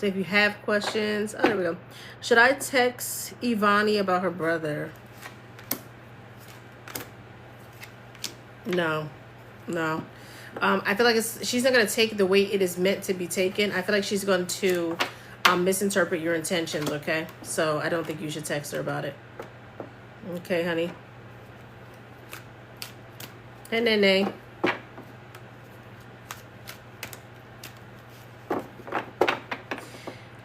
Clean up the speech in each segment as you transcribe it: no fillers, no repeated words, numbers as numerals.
So if you have questions, oh, there we go. Should I text Ivani about her brother? No. I feel like she's not going to take it the way it is meant to be taken. I feel like she's going to misinterpret your intentions, okay? So I don't think you should text her about it. Okay, honey. Hey, Nene.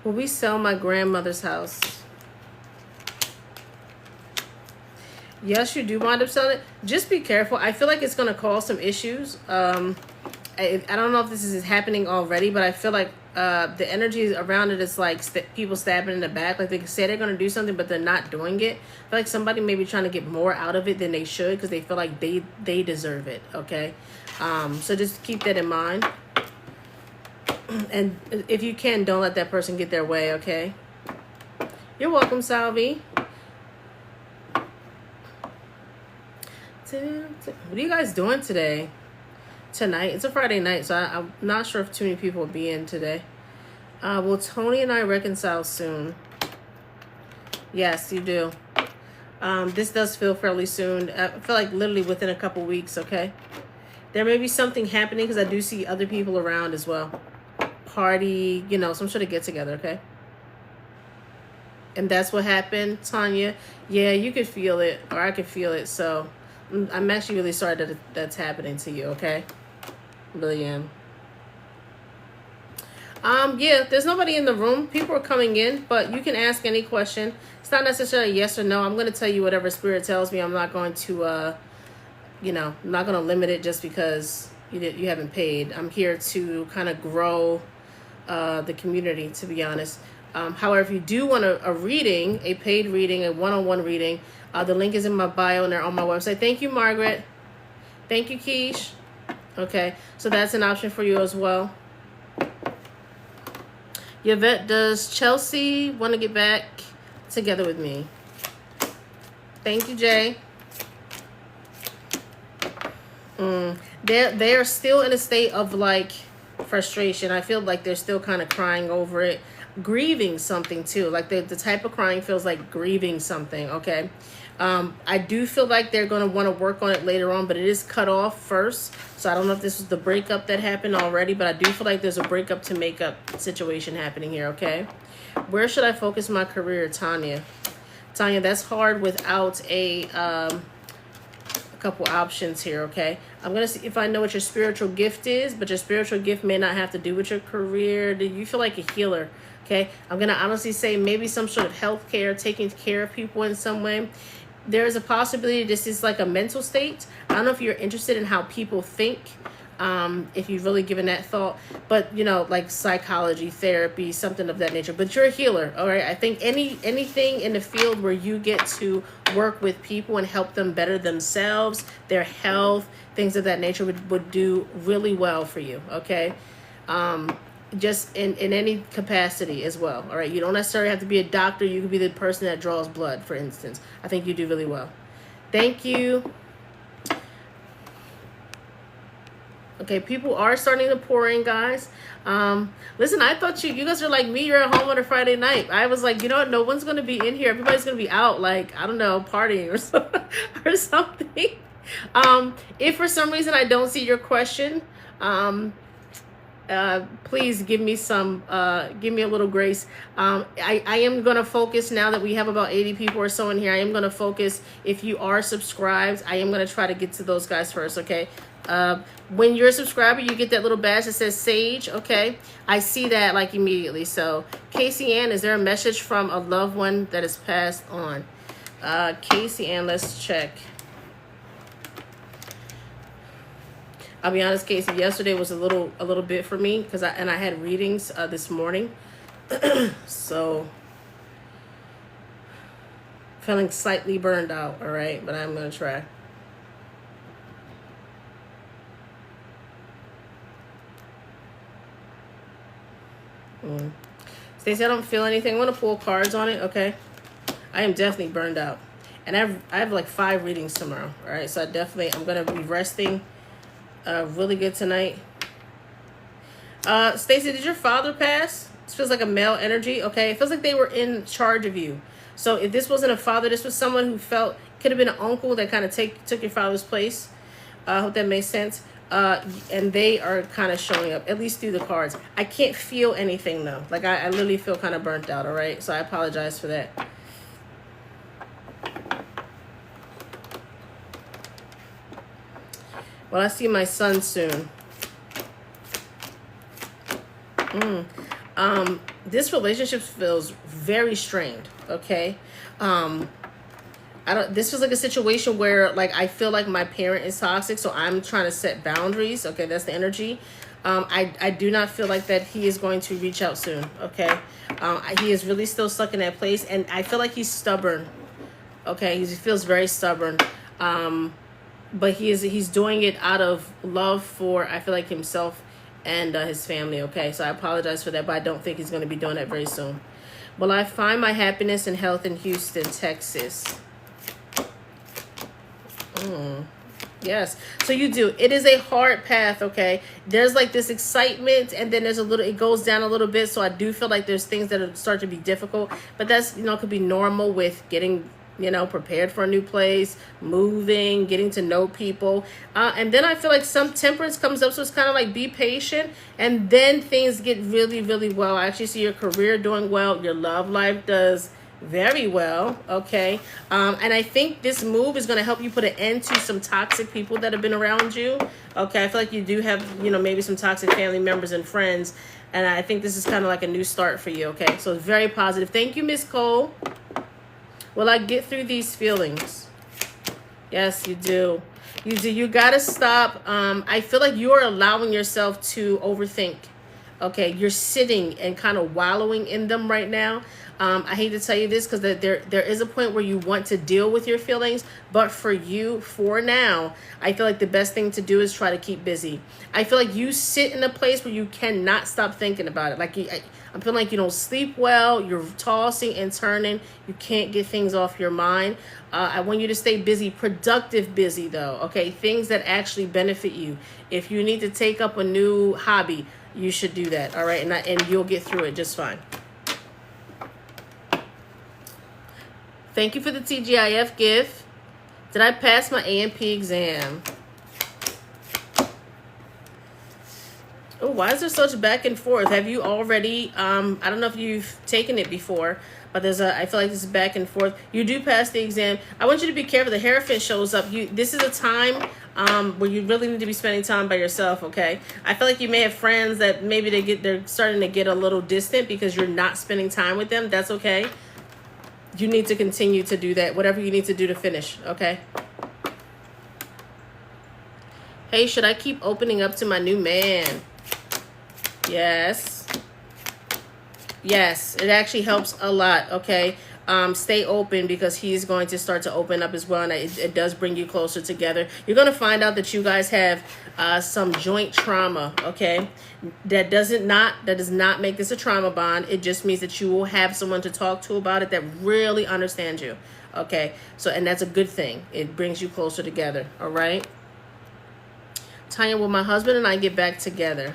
Will we sell my grandmother's house? Yes, you do wind up selling it. Just be careful. I feel like it's going to cause some issues. I don't know if this is happening already, but I feel like the energy around it is like people stabbing in the back. Like they say they're going to do something, but they're not doing it. I feel like somebody may be trying to get more out of it than they should because they feel like they deserve it, okay? So just keep that in mind. And if you can, don't let that person get their way, okay? You're welcome, Salvi. What are you guys doing today? Tonight? It's a Friday night, so I'm not sure if too many people will be in today. Will Tony and I reconcile soon? Yes, you do. This does feel fairly soon. I feel like literally within a couple weeks, okay? There may be something happening because I do see other people around as well. Party, you know, some sort of get together, okay? And that's what happened, Tanya. Yeah, you could feel it, or I could feel it. So I'm actually really sorry that that's happening to you, okay? Really am. Yeah, there's nobody in the room. People are coming in, but you can ask any question. It's not necessarily yes or no. I'm going to tell you whatever Spirit tells me. I'm not going to, you know, I'm not going to limit it just because you haven't paid. I'm here to kind of grow the community, to be honest. However, if you do want a reading, a paid reading, a one-on-one reading, the link is in my bio and they're on my website. Thank you, Margaret. Thank you, Keish. Okay, so that's an option for you as well. Yvette, does Chelsea want to get back together with me? Thank you, Jay. They are still in a state of like frustration. I feel like they're still kind of crying over it, grieving something too. Like the type of crying feels like grieving something, okay? I do feel like they're going to want to work on it later on, but it is cut off first. So I don't know if this was the breakup that happened already, but I do feel like there's a breakup to make up situation happening here, okay? Where should I focus my career, Tanya? Tanya, that's hard without a couple options here, okay? I'm going to see if I know what your spiritual gift is, but your spiritual gift may not have to do with your career. Do you feel like a healer? Okay, I'm going to honestly say maybe some sort of healthcare, taking care of people in some way. There is a possibility this is like a mental state. I don't know if you're interested in how people think, if you've really given that thought, but you know, like psychology, therapy, something of that nature. But you're a healer, all right? I think anything in the field where you get to work with people and help them better themselves, their health, things of that nature would do really well for you, okay? Just in any capacity as well, all right? You don't necessarily have to be a doctor. You could be the person that draws blood, for instance. I think you do really well. Thank you. Okay, people are starting to pour in, guys. Listen, I thought you guys are like me. You're at home on a Friday night. I was like, you know what? No one's going to be in here. Everybody's going to be out, like, I don't know, partying or something. If for some reason I don't see your question, please give me a little grace. I am going to focus now that we have about 80 people or so in here. I am going to focus. If you are subscribed, I am going to try to get to those guys first. Okay. When you're a subscriber, you get that little badge that says Sage. Okay. I see that like immediately. So Casey Ann, is there a message from a loved one that is passed on? Casey Ann, let's check. I'll be honest, Casey, yesterday was a little bit for me because I had readings this morning. So feeling slightly burned out, all right, but I'm going to try. Stacey, I don't feel anything. I'm going to pull cards on it, okay? I am definitely burned out. And I have like 5 readings tomorrow, all right? So I'm going to be resting really good tonight. Stacey, did your father pass? This feels like a male energy, okay? It feels like they were in charge of you. So if this wasn't a father, this was someone who felt, could have been an uncle that kind of took your father's place. I hope that makes sense. And they are kind of showing up, at least through the cards. I can't feel anything, though. Like, I literally feel kind of burnt out, all right? So I apologize for that. Well, I see my son soon. This relationship feels very strained, okay? This feels like a situation where, like, I feel like my parent is toxic, so I'm trying to set boundaries. Okay, that's the energy. I do not feel like that he is going to reach out soon, okay? He is really still stuck in that place, and I feel like he's stubborn, okay? He feels very stubborn. But he's doing it out of love for, I feel like, himself and his family, okay? So I apologize for that, but I don't think he's going to be doing that very soon. Will I find my happiness and health in Houston, Texas? Yes. So you do. It is a hard path, okay? There's like this excitement, and then there's it goes down a little bit. So I do feel like there's things that start to be difficult, but that's, could be normal with getting, prepared for a new place, moving, getting to know people. And then I feel like some temperance comes up. So it's kind of like, be patient, and then things get really, really well. I actually see your career doing well. Your love life does very well, okay? And I think this move is going to help you put an end to some toxic people that have been around you, okay? I feel like you do have, maybe some toxic family members and friends, and I think this is kind of like a new start for you, okay? So it's very positive. Thank you, Miss Cole. Will I get through these feelings? Yes, you do. You do. You got to stop. I feel like you're allowing yourself to overthink, okay? You're sitting and kind of wallowing in them right now. I hate to tell you this, because there is a point where you want to deal with your feelings, but for you, for now, I feel like the best thing to do is try to keep busy. I feel like you sit in a place where you cannot stop thinking about it. Like, I'm feeling like you don't sleep well, you're tossing and turning, you can't get things off your mind. I want you to stay busy, productive busy though, okay? Things that actually benefit you. If you need to take up a new hobby, you should do that, all right? And you'll get through it just fine. Thank you for the TGIF gift. Did I pass my AMP exam? Oh, why is there such back and forth? Have you already, I don't know if you've taken it before, but I feel like this is back and forth. You do pass the exam. I want you to be careful. The Hierophant shows up. This is a time where you really need to be spending time by yourself, okay? I feel like you may have friends that maybe they're starting to get a little distant because you're not spending time with them. That's okay. You need to continue to do that, whatever you need to do to finish, okay? Hey, should I keep opening up to my new man? Yes. Yes, it actually helps a lot, okay? Stay open, because he's going to start to open up as well, and it does bring you closer together. You're going to find out that you guys have some joint trauma, okay? That does not make this a trauma bond. It just means that you will have someone to talk to about it that really understands you, okay? So, and that's a good thing. It brings you closer together, all right? Tanya, will my husband and I get back together?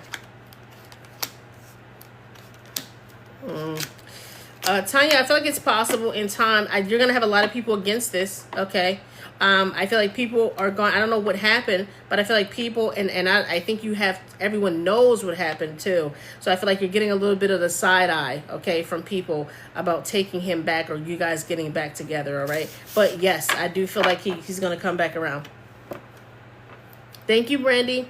Tanya, I feel like it's possible in time. You're going to have a lot of people against this, okay? I feel like people are going, I don't know what happened, but I feel like people, and I think everyone knows what happened too. So I feel like you're getting a little bit of the side eye, okay, from people about taking him back, or you guys getting back together, all right? But yes, I do feel like he's going to come back around. Thank you, Brandy.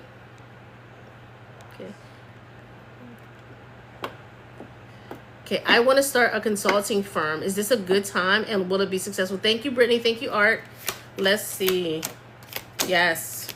Okay, I want to start a consulting firm. Is this a good time, and will it be successful? Thank you, Brittany. Thank you, Art. Let's see. Yes.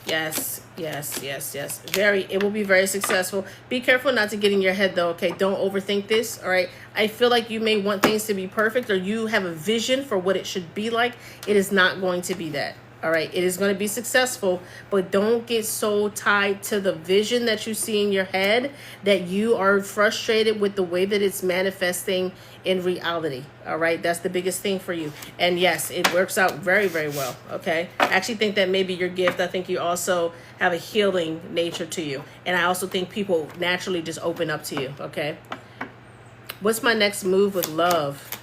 Yes. Yes. Yes. Yes. It will be very successful. Be careful not to get in your head, though, okay? Don't overthink this, all right? I feel like you may want things to be perfect, or you have a vision for what it should be like. It is not going to be that. All right, it is going to be successful, but don't get so tied to the vision that you see in your head that you are frustrated with the way that it's manifesting in reality. All right, that's the biggest thing for you. And yes, it works out very, very well. Okay, I actually think that may be your gift. I think you also have a healing nature to you. And I also think people naturally just open up to you. Okay, What's my next move with love?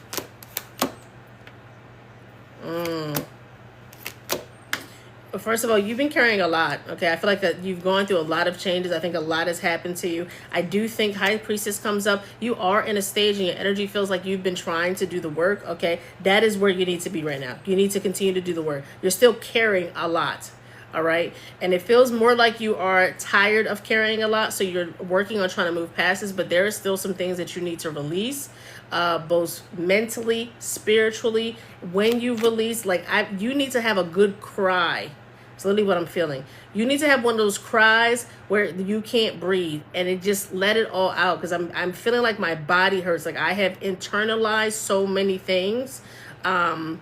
First of all, you've been carrying a lot, okay? I feel like that you've gone through a lot of changes. I think a lot has happened to you. I do think High Priestess comes up. You are in a stage and your energy feels like you've been trying to do the work, okay? That is where you need to be right now. You need to continue to do the work. You're still carrying a lot, all right? And it feels more like you are tired of carrying a lot, so you're working on trying to move past this, but there are still some things that you need to release, both mentally, spiritually. When you release, like you need to have a good cry. It's literally what I'm feeling. You need to have one of those cries where you can't breathe and it just let it all out, because I'm feeling like my body hurts. Like I have internalized so many things that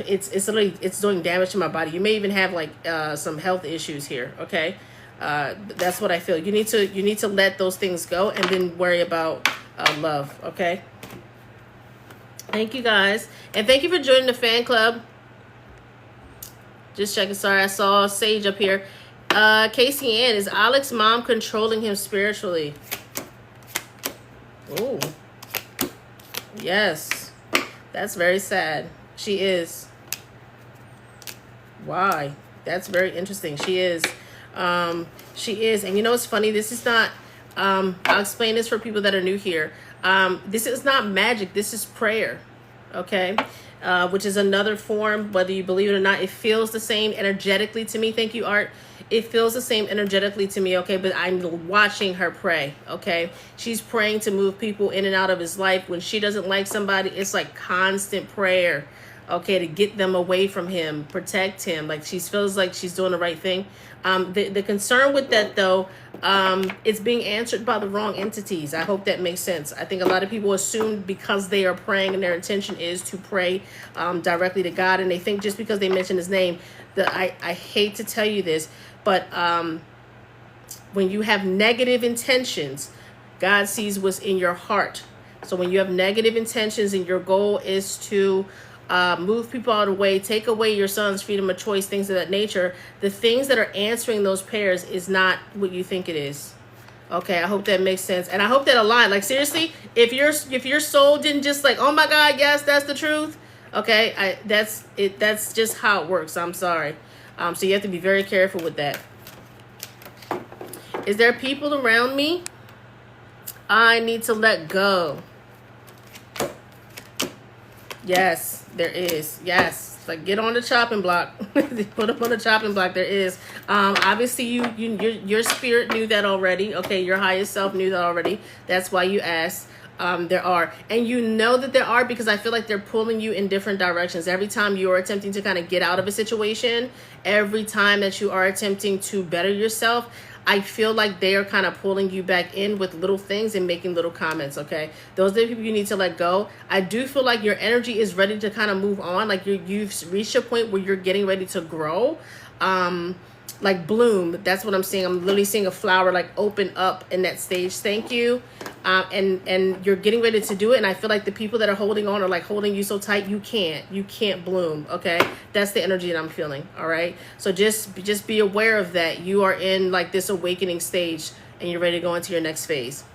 it's literally it's doing damage to my body. You may even have like some health issues here. Okay, that's what I feel. You need to let those things go and then worry about love. Okay. Thank you guys, and thank you for joining the fan club. Just checking. Sorry, I saw Sage up here. Casey Ann, is Alex's mom controlling him spiritually? Oh, yes. That's very sad. She is. Why? That's very interesting. She is. She is. And you know what's funny? This is not... I'll explain this for people that are new here. This is not magic. This is prayer. Okay? Which is another form, whether you believe it or not. It feels the same energetically to me. Thank you, Art. It feels the same energetically to me, okay? But I'm watching her pray, okay? She's praying to move people in and out of his life. When she doesn't like somebody, it's like constant prayer, okay, to get them away from him, protect him. Like she feels like she's doing the right thing. The concern with that, though, it's being answered by the wrong entities. I hope that makes sense. I think a lot of people assume because they are praying and their intention is to pray directly to God, and they think just because they mention his name, that I hate to tell you this, but when you have negative intentions, God sees what's in your heart. So when you have negative intentions and your goal is to move people out of the way, take away your son's freedom of choice, things of that nature, the things that are answering those prayers is not what you think it is. Okay, I hope that makes sense, and I hope that align. Like seriously, if your soul didn't just like, oh my God, yes, that's the truth. Okay, that's it. That's just how it works. I'm sorry. So you have to be very careful with that. Is there people around me I need to let go? Yes, there is. Yes, like get on the chopping block. Put up on the chopping block. There is. Obviously, your spirit knew that already. Okay, your highest self knew that already. That's why you asked. There are, and you know that there are, because I feel like they're pulling you in different directions. Every time you're attempting to kind of get out of a situation, every time that you are attempting to better yourself, I feel like they are kind of pulling you back in with little things and making little comments, okay? Those are the people you need to let go. I do feel like your energy is ready to kind of move on. Like you've reached a point where you're getting ready to grow. Like bloom. That's what I'm seeing. I'm literally seeing a flower like open up in that stage. Thank you. And you're getting ready to do it. And I feel like the people that are holding on are like holding you so tight. You can't bloom. Okay. That's the energy that I'm feeling. All right. So just be aware of that. You are in like this awakening stage and you're ready to go into your next phase.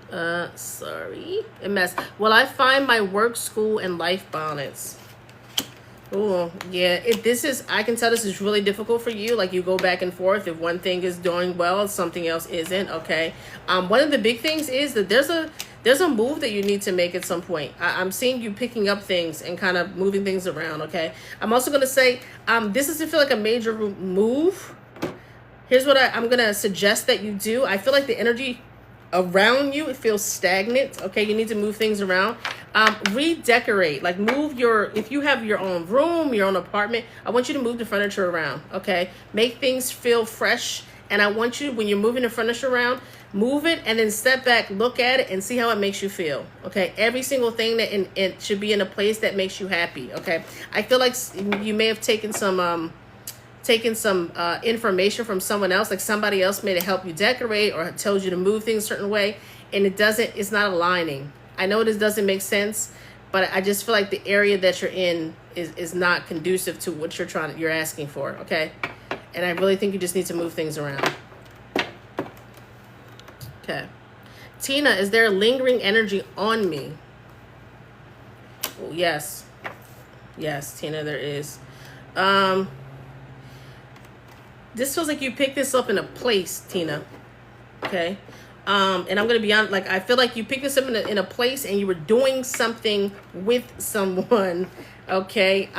Sorry. A mess. Will I find my work, school, and life balance? Oh, yeah. I can tell this is really difficult for you. Like you go back and forth. If one thing is doing well, something else isn't. Okay. One of the big things is that there's a move that you need to make at some point. I'm seeing you picking up things and kind of moving things around. Okay. I'm also going to say, this doesn't feel like a major move. Here's what I'm going to suggest that you do. I feel like the energy around you, it feels stagnant. Okay. You need to move things around. Redecorate, like if you have your own room, your own apartment, I want you to move the furniture around. Okay. Make things feel fresh. And I want you, when you're moving the furniture around, move it and then step back, look at it and see how it makes you feel. Okay. Every single thing that it should be in a place that makes you happy. Okay. I feel like you may have taken some information from someone else, like somebody else may help you decorate or tells you to move things a certain way, and it's not aligning. I know this doesn't make sense, but I just feel like the area that you're in is not conducive to what you're asking for, okay? And I really think you just need to move things around. Okay. Tina, is there lingering energy on me? Oh, yes. Yes, Tina, there is. This feels like you picked this up in a place, Tina. Okay. And I'm going to be honest, like, I feel like you picked this up in a place and you were doing something with someone. Okay.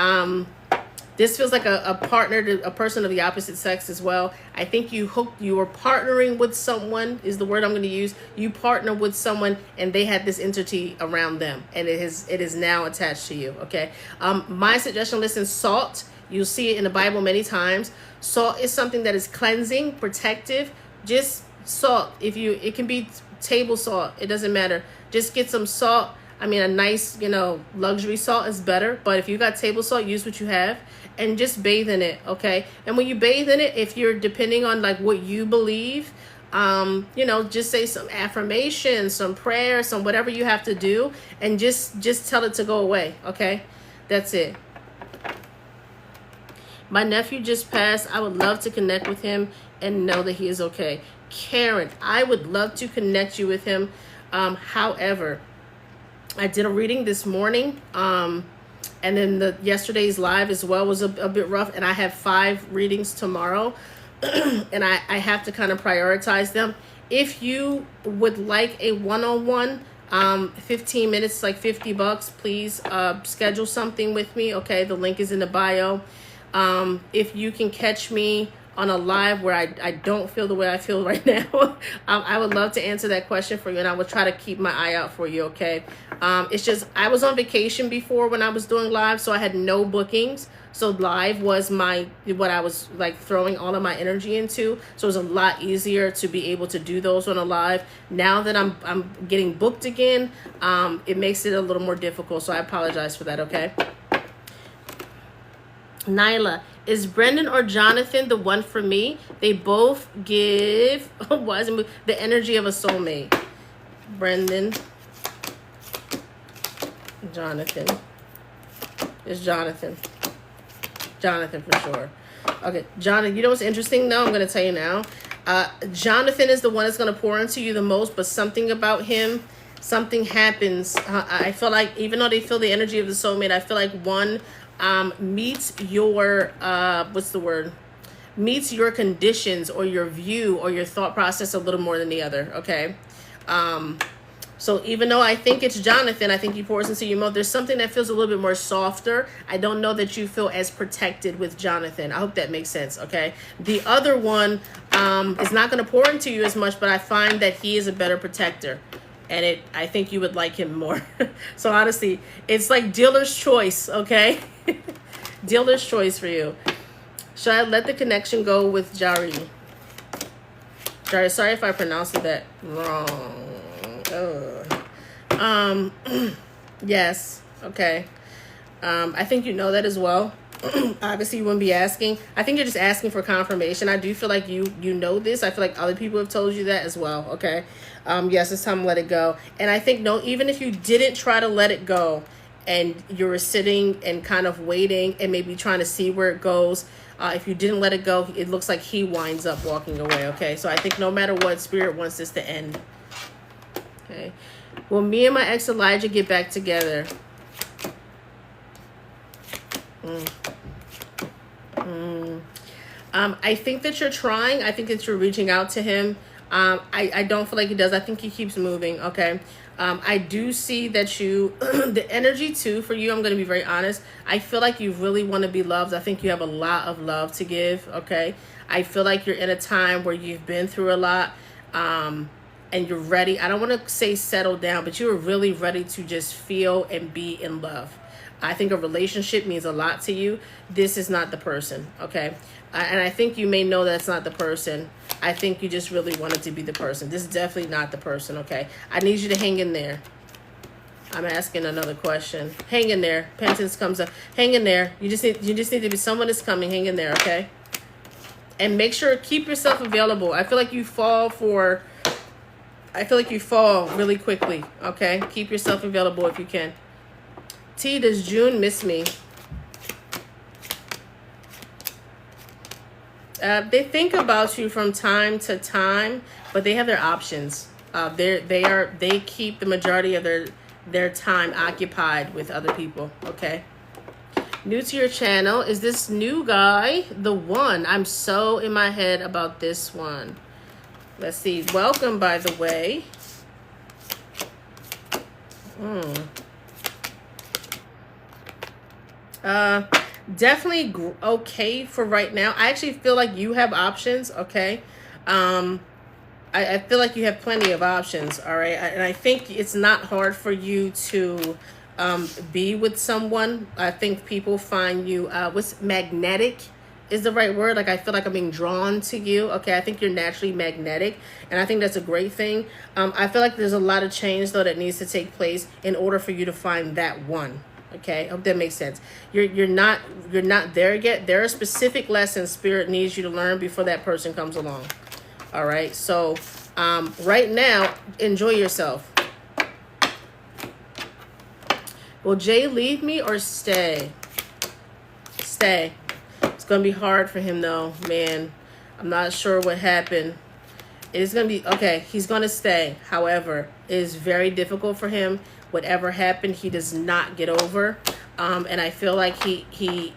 This feels like a partner, a person of the opposite sex as well. I think you were partnering with someone is the word I'm going to use. You partner with someone and they had this entity around them and it is now attached to you. Okay. My suggestion, listen, salt, you'll see it in the Bible many times. Salt is something that is cleansing, protective. Just salt. It can be table salt. It doesn't matter. Just get some salt. I mean, a nice, luxury salt is better. But if you got table salt, use what you have and just bathe in it, okay? And when you bathe in it, if you're depending on like what you believe, just say some affirmations, some prayers, some whatever you have to do, and just tell it to go away, okay? That's it. My nephew just passed. I would love to connect with him and know that he is okay. Karen, I would love to connect you with him. However, I did a reading this morning, and then yesterday's live as well was a bit rough, and I have 5 readings tomorrow, and I have to kind of prioritize them. If you would like a one-on-one, 15 minutes, like $50, please schedule something with me, okay? The link is in the bio. If you can catch me on a live where I don't feel the way I feel right now, I would love to answer that question for you, and I will try to keep my eye out for you, okay? It's just, I was on vacation before when I was doing live, so I had no bookings. So live was what I was like throwing all of my energy into. So it was a lot easier to be able to do those on a live. Now that I'm getting booked again, it makes it a little more difficult. So I apologize for that, okay? Nyla, is Brendan or Jonathan the one for me? They both give the energy of a soulmate. Brendan, Jonathan. It's Jonathan. Jonathan for sure. Okay, Jonathan, you know what's interesting though? I'm going to tell you now. Jonathan is the one that's going to pour into you the most, but something about him, something happens. I feel like even though they feel the energy of the soulmate, I feel like one meets your meets your conditions or your view or your thought process a little more than the other, okay? So even though I think it's Jonathan, I think he pours into you more, there's something that feels a little bit more softer. I don't know that you feel as protected with Jonathan. I hope that makes sense, okay? The other one is not going to pour into you as much, but I find that he is a better protector. And I think you would like him more. So honestly, it's like dealer's choice, okay? Dealer's choice for you. Should I let the connection go with Jari? Jari, sorry if I pronounced that wrong. Yes, okay. I think you know that as well. Obviously, you wouldn't be asking. I think you're just asking for confirmation. I do feel like you know this. I feel like other people have told you that as well, okay? Yes, it's time to let it go. And I think, no, even if you didn't try to let it go and you were sitting and kind of waiting and maybe trying to see where it goes, if you didn't let it go, it looks like he winds up walking away, okay? So I think no matter what, Spirit wants this to end. Okay. Will me and my ex Elijah get back together? I think that you're trying. I think that you're reaching out to him. I don't feel like he does. I think he keeps moving, okay? I do see that you, the energy too, for you, I'm going to be very honest. I feel like you really want to be loved. I think you have a lot of love to give, okay? I feel like you're in a time where you've been through a lot, and you're ready. I don't want to say settle down, but you're really ready to just feel and be in love. I think a relationship means a lot to you. This is not the person, okay? And I think you may know that's not the person. I think you just really wanted to be the person. This is definitely not the person, okay? I need you to hang in there. I'm asking another question. Hang in there. Penance comes up. Hang in there. You just need to be someone that's coming. Hang in there, okay? And make sure, keep yourself available. I feel like you fall really quickly, okay? Keep yourself available if you can. T, does June miss me? They think about you from time to time, but they have their options. They keep the majority of their time occupied with other people. Okay. New to your channel, is this new guy the one? I'm so in my head about this one. Let's see. Welcome, by the way. Definitely okay for right now. I actually feel like you have options. Okay. I feel like you have plenty of options. All right. And I think it's not hard for you to be with someone. I think people find you, what's magnetic is the right word. Like, I feel like I'm being drawn to you. Okay. I think you're naturally magnetic, and I think that's a great thing. I feel like there's a lot of change though that needs to take place in order for you to find that one. Okay. I hope that makes sense. You're not there yet. There are specific lessons Spirit needs you to learn before that person comes along. All right. So, right now, enjoy yourself. Will Jay leave me or stay? Stay. It's going to be hard for him, though, man. I'm not sure what happened. It's going to be, okay, he's going to stay. However, it is very difficult for him. Whatever happened, he does not get over. And I feel like he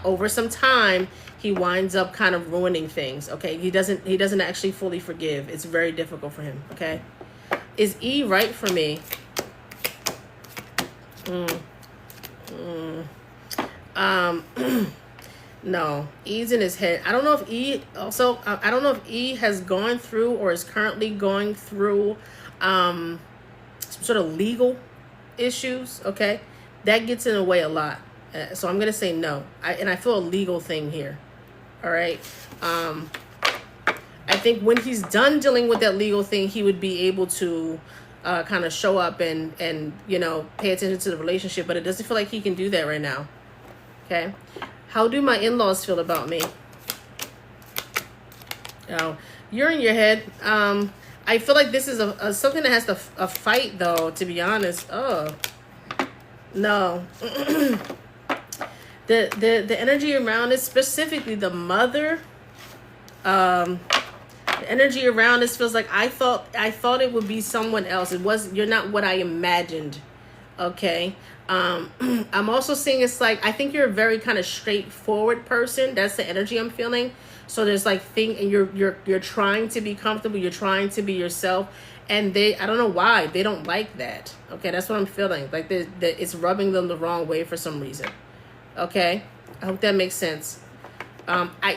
over some time, he winds up kind of ruining things, okay? He doesn't actually fully forgive. It's very difficult for him, okay? Is E right for me? No, E's in his head. I don't know if E also, I don't know if E has gone through or is currently going through some sort of legal issues, okay? That gets in the way a lot. So I'm going to say no. I feel a legal thing here. All right. I think when he's done dealing with that legal thing, he would be able to kind of show up and pay attention to the relationship, but it doesn't feel like he can do that right now. Okay. How do my in-laws feel about me? Oh, you're in your head. I feel like this is a something that has a fight, though, to be honest. Oh, no. The energy around it, specifically the mother, the energy around this feels like I thought it would be someone else. You're not what I imagined. Okay. I'm also seeing it's like, I think you're a very kind of straightforward person. That's the energy I'm feeling. So there's like and you're trying to be comfortable. You're trying to be yourself. And I don't know why they don't like that. Okay. That's what I'm feeling. Like it's rubbing them the wrong way for some reason. Okay. I hope that makes sense.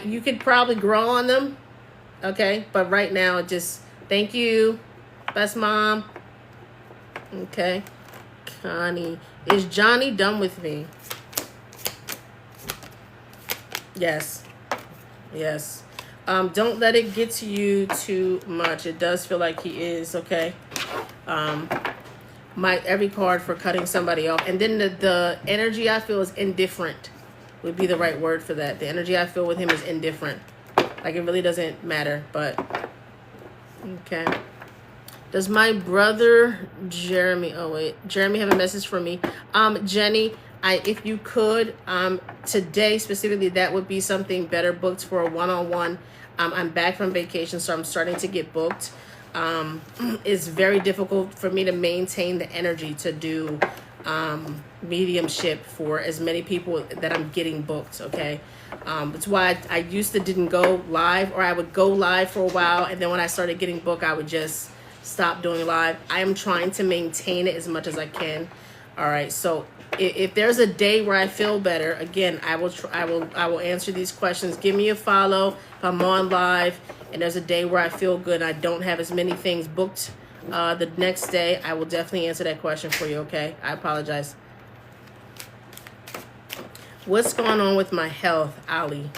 You could probably grow on them. Okay. But right now, just thank you. Best mom. Okay. Connie. Is Johnny done with me? Yes. Yes. Don't let it get to you too much. It does feel like he is, okay? Every card for cutting somebody off. And then the energy I feel is indifferent would be the right word for that. The energy I feel with him is indifferent. Like, it really doesn't matter, but okay. Does my brother Jeremy have a message for me? Jenny, if you could, today specifically, that would be something better booked for a one-on-one. I'm back from vacation, so I'm starting to get booked. It's very difficult for me to maintain the energy to do mediumship for as many people that I'm getting booked, okay? That's why I used to didn't go live, or I would go live for a while, and then when I started getting booked, I would just stop doing live. I am trying to maintain it as much as I can. All right, so if there's a day where I feel better, again, I will answer these questions. Give me a follow if I'm on live, and there's a day where I feel good and I don't have as many things booked the next day, I will definitely answer that question for you, okay? I apologize. What's going on with my health, Ali?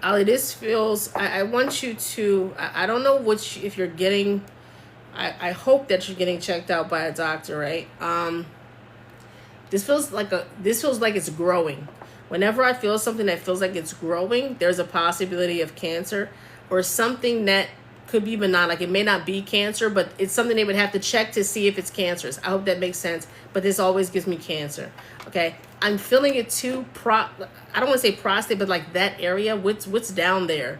Ali, this feels, I want you to, I don't know if you're getting, I hope that you're getting checked out by a doctor, right? This feels like it's growing. Whenever I feel something that feels like it's growing, there's a possibility of cancer or something that could be benign. Like it may not be cancer, but it's something they would have to check to see if it's cancerous. I hope that makes sense. But this always gives me cancer. Okay, I'm feeling it too. I don't want to say prostate, but like that area. What's down there,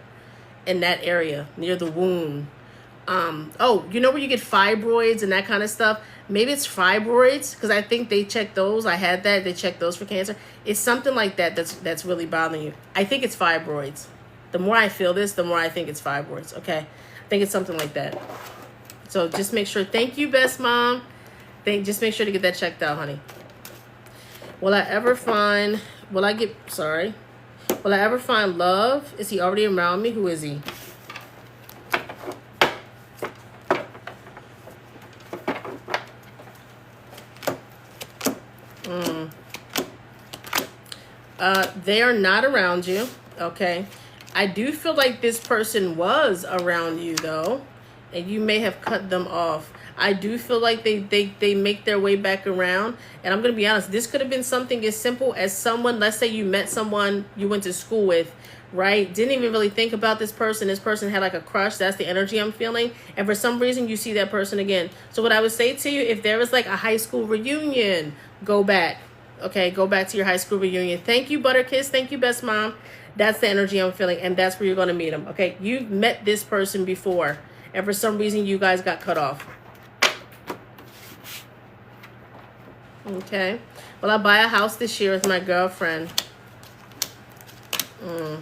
in that area near the womb? Oh, you know where you get fibroids and that kind of stuff? Maybe it's fibroids, because I think they check those. I had that. They checked those for cancer. It's something like that that's really bothering you. I think it's fibroids. The more I feel this, the more I think it's fibroids. Okay, I think it's something like that. So just make sure. Thank you, best mom. Just make sure to get that checked out, honey. Will I ever find love? Is he already around me? Who is he? They are not around you. Okay. I do feel like this person was around you though, and you may have cut them off. I do feel like they make their way back around. And I'm going to be honest, this could have been something as simple as someone, let's say you met someone you went to school with, right? Didn't even really think about this person. This person had like a crush. That's the energy I'm feeling. And for some reason, you see that person again. So what I would say to you, if there was like a high school reunion, go back. Okay, go back to your high school reunion. Thank you, Butterkiss. Thank you, best mom. That's the energy I'm feeling. And that's where you're going to meet them. Okay, you've met this person before. And for some reason, you guys got cut off. Okay. Will I buy a house this year with my girlfriend? A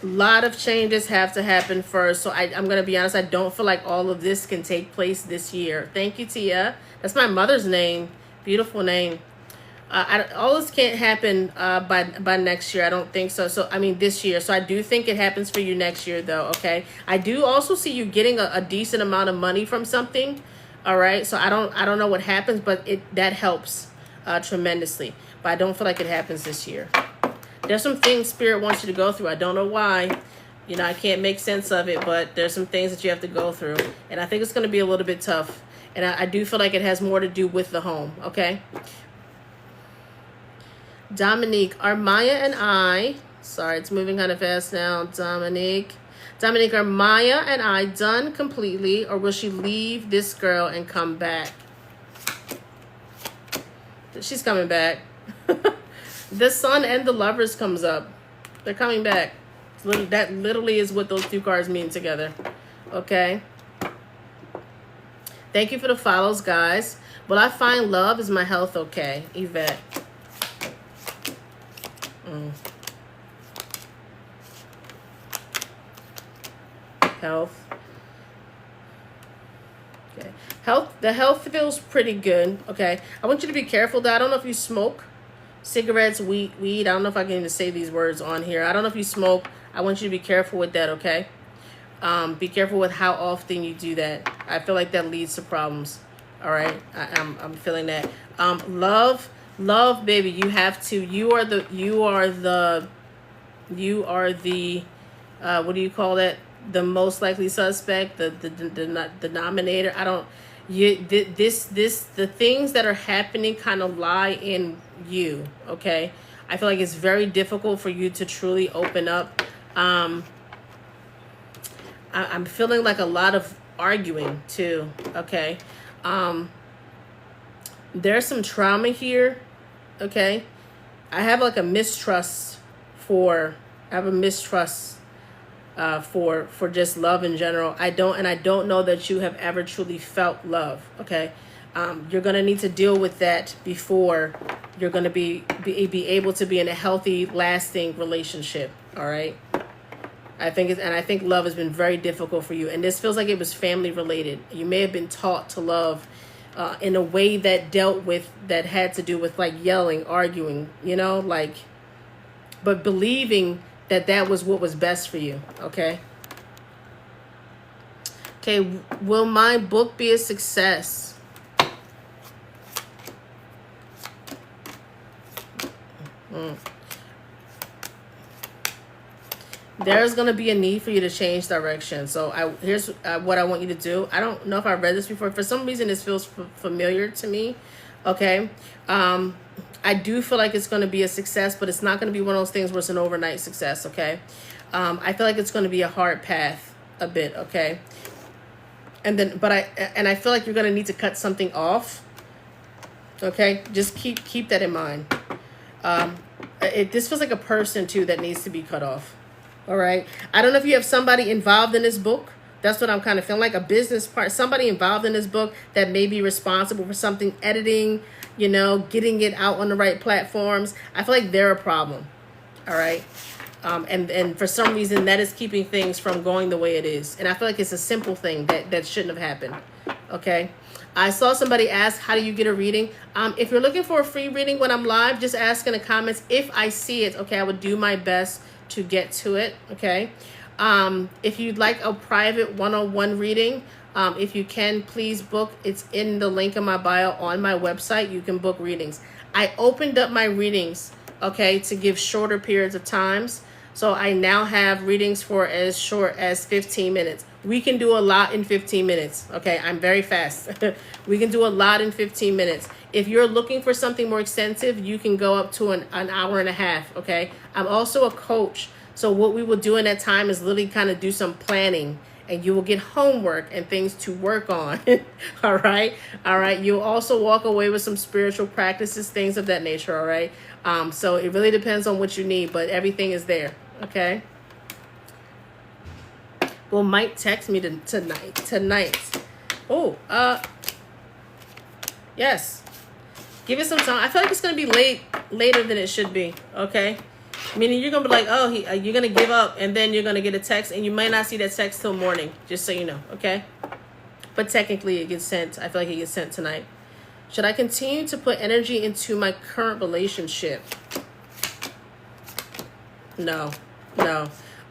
lot of changes have to happen first. So I'm going to be honest. I don't feel like all of this can take place this year. Thank you, Tia. That's my mother's name. Beautiful name. All this can't happen by next year. I don't think so. So, I mean, this year. So I do think it happens for you next year, though. Okay. I do also see you getting a decent amount of money from something. All right. So I don't know what happens, but that helps tremendously. But I don't feel like it happens this year. There's some things Spirit wants you to go through. I don't know why. You know, I can't make sense of it, but there's some things that you have to go through. And I think it's going to be a little bit tough. And I do feel like it has more to do with the home, okay? Dominique, are Maya and I... Sorry, it's moving kind of fast now. Dominique, are Maya and I done completely, or will she leave this girl and come back? She's coming back. The Sun and the Lovers comes up. They're coming back. That literally is what those two cards mean together, okay? Thank you for the follows, guys. Will I find love? Is my health okay? Yvette. Health. Okay. The health feels pretty good. Okay. I want you to be careful though. I don't know if you smoke cigarettes, weed. I don't know if I can even say these words on here. I don't know if you smoke. I want you to be careful with that, okay? Be careful with how often you do that. I feel like that leads to problems. All right, I'm feeling that. Love, baby. You have to. You are the. What do you call that? The most likely suspect. The denominator. I don't. The things that are happening kind of lie in you. Okay. I feel like it's very difficult for you to truly open up. I'm feeling like a lot of arguing too. Okay. There's some trauma here. Okay. I have like a mistrust for just love in general. I don't know that you have ever truly felt love. Okay. You're going to need to deal with that before you're going to be able to be in a healthy, lasting relationship. All right. I think love has been very difficult for you. And this feels like it was family related. You may have been taught to love in a way that had to do with like yelling, arguing, you know, like, but believing that was what was best for you. Okay. Okay. Will my book be a success? There's going to be a need for you to change direction. So here's what I want you to do. I don't know if I read this before. For some reason, this feels familiar to me. Okay. I do feel like it's going to be a success, but it's not going to be one of those things where it's an overnight success. Okay. I feel like it's going to be a hard path a bit, okay? And then, I feel like you're going to need to cut something off, okay? Just keep that in mind. This feels like a person, too, that needs to be cut off, all right? I don't know if you have somebody involved in this book. That's what I'm kind of feeling like, a business part, somebody involved in this book that may be responsible for something, editing, you know, getting it out on the right platforms. I feel like they're a problem, all right? And for some reason, that is keeping things from going the way it is. And I feel like it's a simple thing that shouldn't have happened, okay? I saw somebody ask, how do you get a reading? If you're looking for a free reading when I'm live, just ask in the comments. If I see it, okay, I would do my best to get to it, okay? If you'd like a private one-on-one reading, if you can, please book. It's in the link in my bio on my website. You can book readings. I opened up my readings, okay, to give shorter periods of times. So I now have readings for as short as 15 minutes. We can do a lot in 15 minutes, okay? I'm very fast. We can do a lot in 15 minutes. If you're looking for something more extensive, you can go up to an hour and a half, okay? I'm also a coach. So what we will do in that time is literally kind of do some planning, and you will get homework and things to work on. All right. All right. You'll also walk away with some spiritual practices, things of that nature. All right. So it really depends on what you need, but everything is there. Okay. Well, Mike text me tonight. Oh, yes. Give it some time. I feel like it's going to be later than it should be. Okay. Meaning you're going to be like, oh, you're going to give up, and then you're going to get a text, and you might not see that text till morning, just so you know, okay? But technically it gets sent. I feel like it gets sent tonight. Should I continue to put energy into my current relationship? No.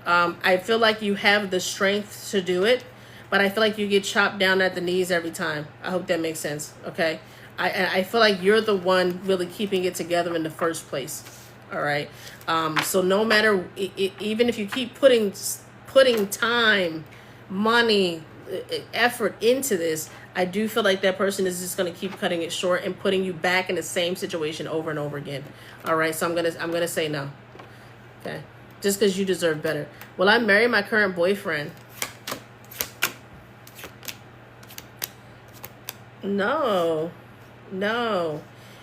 I feel like you have the strength to do it, but I feel like you get chopped down at the knees every time. I hope that makes sense, okay? I feel like you're the one really keeping it together in the first place. All right. So no matter, even if you keep putting time, money, effort into this, I do feel like that person is just going to keep cutting it short and putting you back in the same situation over and over again. All right. So I'm gonna say no. Okay. Just because you deserve better. Will I marry my current boyfriend? No.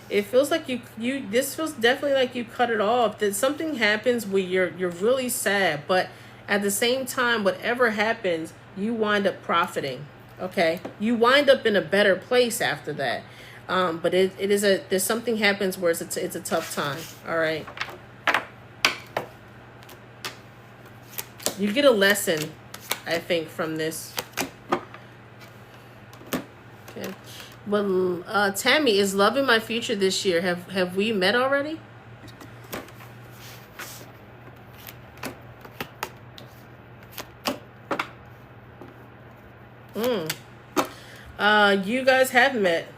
It feels like this feels definitely like you cut it off. That something happens where you're really sad, but at the same time, whatever happens, you wind up profiting. Okay, you wind up in a better place after that. But there's something happens where it's a tough time. All right, you get a lesson, I think, from this. Okay. Well, Tammy, is love in my future this year? Have we met already? You guys have met.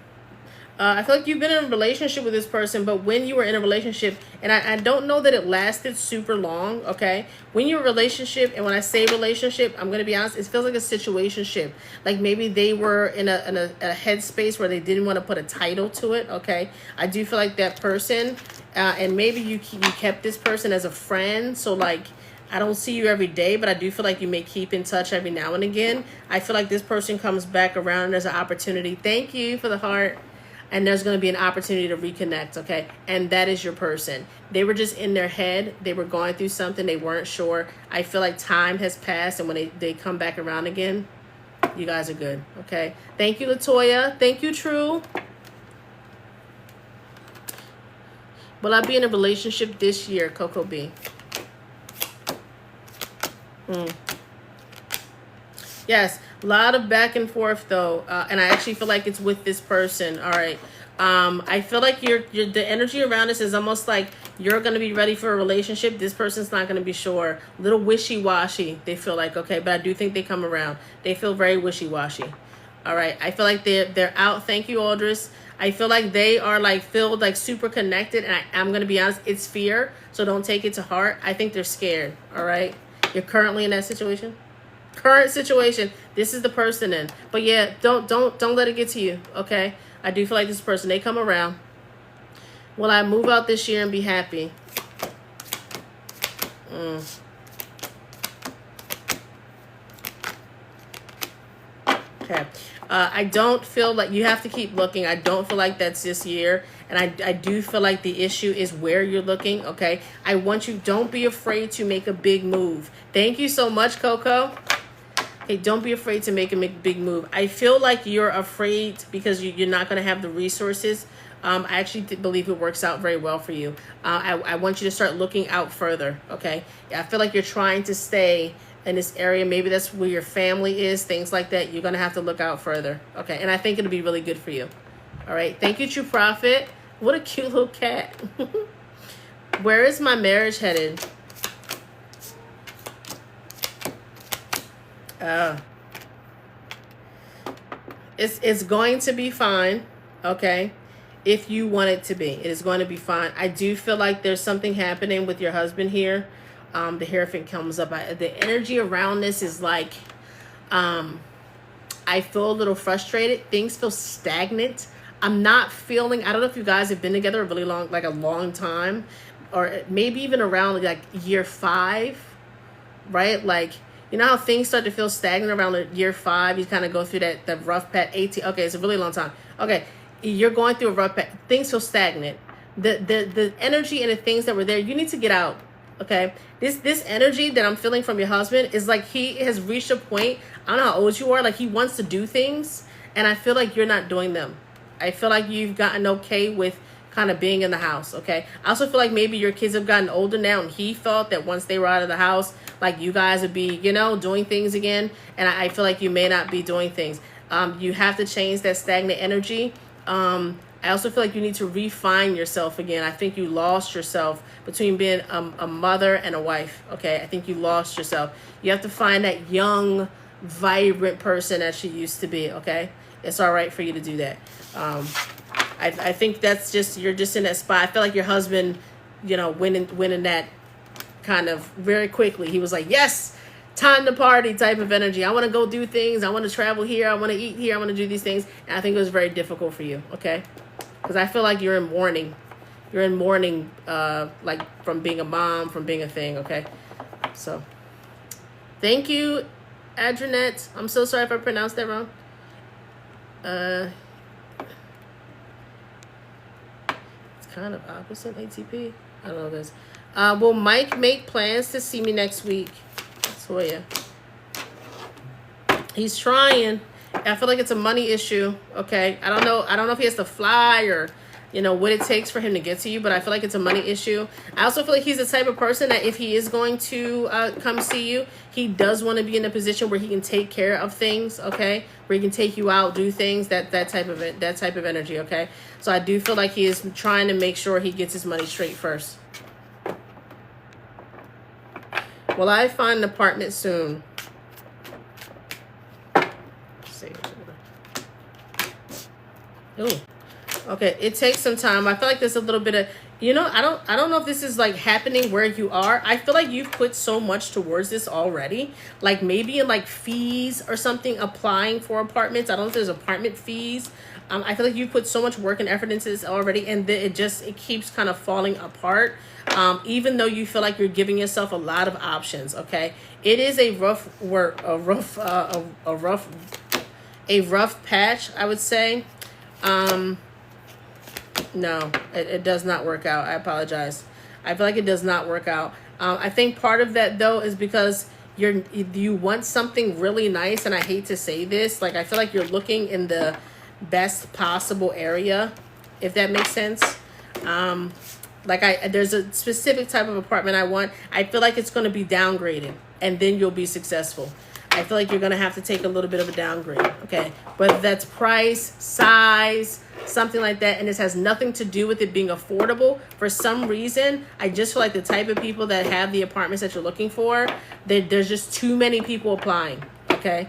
I feel like you've been in a relationship with this person, but when you were in a relationship, and I don't know that it lasted super long, okay? When you're in a relationship, and when I say relationship, I'm going to be honest, it feels like a situationship. Like maybe they were in a headspace where they didn't want to put a title to it, okay? I do feel like that person, and maybe you kept this person as a friend, so like, I don't see you every day, but I do feel like you may keep in touch every now and again. I feel like this person comes back around and there's an opportunity. Thank you for the heart. And there's going to be an opportunity to reconnect, okay? And that is your person. They were just in their head. They were going through something. They weren't sure. I feel like time has passed, and when they come back around again, you guys are good, okay? Thank you, Latoya. Thank you, True. Will I be in a relationship this year, Coco B? Yes, a lot of back and forth though, and I actually feel like it's with this person. All right, I feel like the energy around this is almost like you're gonna be ready for a relationship. This person's not gonna be sure. A little wishy-washy. They feel like, okay, but I do think they come around. They feel very wishy-washy. All right, I feel like they're out. Thank you, Aldris. I feel like they are like filled, like super connected, and I'm gonna be honest, it's fear. So don't take it to heart. I think they're scared. All right. You're currently in that situation. Current situation. This is the person in. But yeah, don't let it get to you. Okay. I do feel like this person, they come around. Will I move out this year and be happy? Okay. I don't feel like you have to keep looking. I don't feel like that's this year. And I do feel like the issue is where you're looking. Okay. I want you, don't be afraid to make a big move. Thank you so much, Coco. Okay, don't be afraid to make a big move. I feel like you're afraid because you're not going to have the resources. I actually believe it works out very well for you. I want you to start looking out further, okay? I feel like you're trying to stay in this area. Maybe that's where your family is, things like that. You're going to have to look out further, okay? And I think it'll be really good for you. All right, thank you, True Prophet. What a cute little cat. Where is my marriage headed? It's going to be fine, okay? If you want it to be, it is going to be fine. I do feel like there's something happening with your husband here. The Hierophant comes up. The energy around this is like, I feel a little frustrated. Things feel stagnant. I'm not feeling, I don't know if you guys have been together a really long, like a long time, or maybe even around like year 5, right? Like, you know how things start to feel stagnant around year 5? You kind of go through the rough patch. 18. Okay, it's a really long time. Okay, you're going through a rough patch. Things feel stagnant. The energy and the things that were there, you need to get out. Okay, this energy that I'm feeling from your husband is like he has reached a point. I don't know how old you are. Like he wants to do things, and I feel like you're not doing them. I feel like you've gotten okay with kind of being in the house, okay? I also feel like maybe your kids have gotten older now, and he thought that once they were out of the house, like you guys would be, you know, doing things again. And I feel like you may not be doing things. You have to change that stagnant energy. I also feel like you need to refine yourself again. I think you lost yourself between being a mother and a wife, okay? I think you lost yourself. You have to find that young, vibrant person that you used to be, okay? It's all right for you to do that. I think that's just, you're just in that spot. I feel like your husband, you know, went in that kind of very quickly. He was like, yes, time to party type of energy. I want to go do things. I want to travel here. I want to eat here. I want to do these things. And I think it was very difficult for you, okay? Because I feel like you're in mourning. You're in mourning, like from being a mom, from being a thing, okay? So, thank you, Adrianette. I'm so sorry if I pronounced that wrong. It's kind of opposite ATP. I don't know this. Will Mike make plans to see me next week? Toya. He's trying. I feel like it's a money issue. Okay. I don't know if he has to fly or, you know, what it takes for him to get to you, but I feel like it's a money issue. I also feel like he's the type of person that if he is going to come see you, he does want to be in a position where he can take care of things, okay? Where he can take you out, do things, that type of energy, okay? So I do feel like he is trying to make sure he gets his money straight first. Will I find an apartment soon? Let's see. Ooh. Okay, it takes some time. I feel like there's a little bit of, you know, I don't know if this is like happening where you are. I feel like you've put so much towards this already. Like maybe in like fees or something, applying for apartments. I don't know if there's apartment fees. I feel like you put so much work and effort into this already, and it keeps kind of falling apart. Even though you feel like you're giving yourself a lot of options. Okay, it is a rough patch, I would say. No, it does not work out. I apologize. I feel like it does not work out. I think part of that though is because you want something really nice, and I hate to say this, like I feel like you're looking in the best possible area, if that makes sense. There's a specific type of apartment I want. I feel like it's going to be downgraded, and then you'll be successful. I feel like you're going to have to take a little bit of a downgrade, okay? Whether that's price, size, something like that, and this has nothing to do with it being affordable. For some reason, I just feel like the type of people that have the apartments that you're looking for, there's just too many people applying, okay?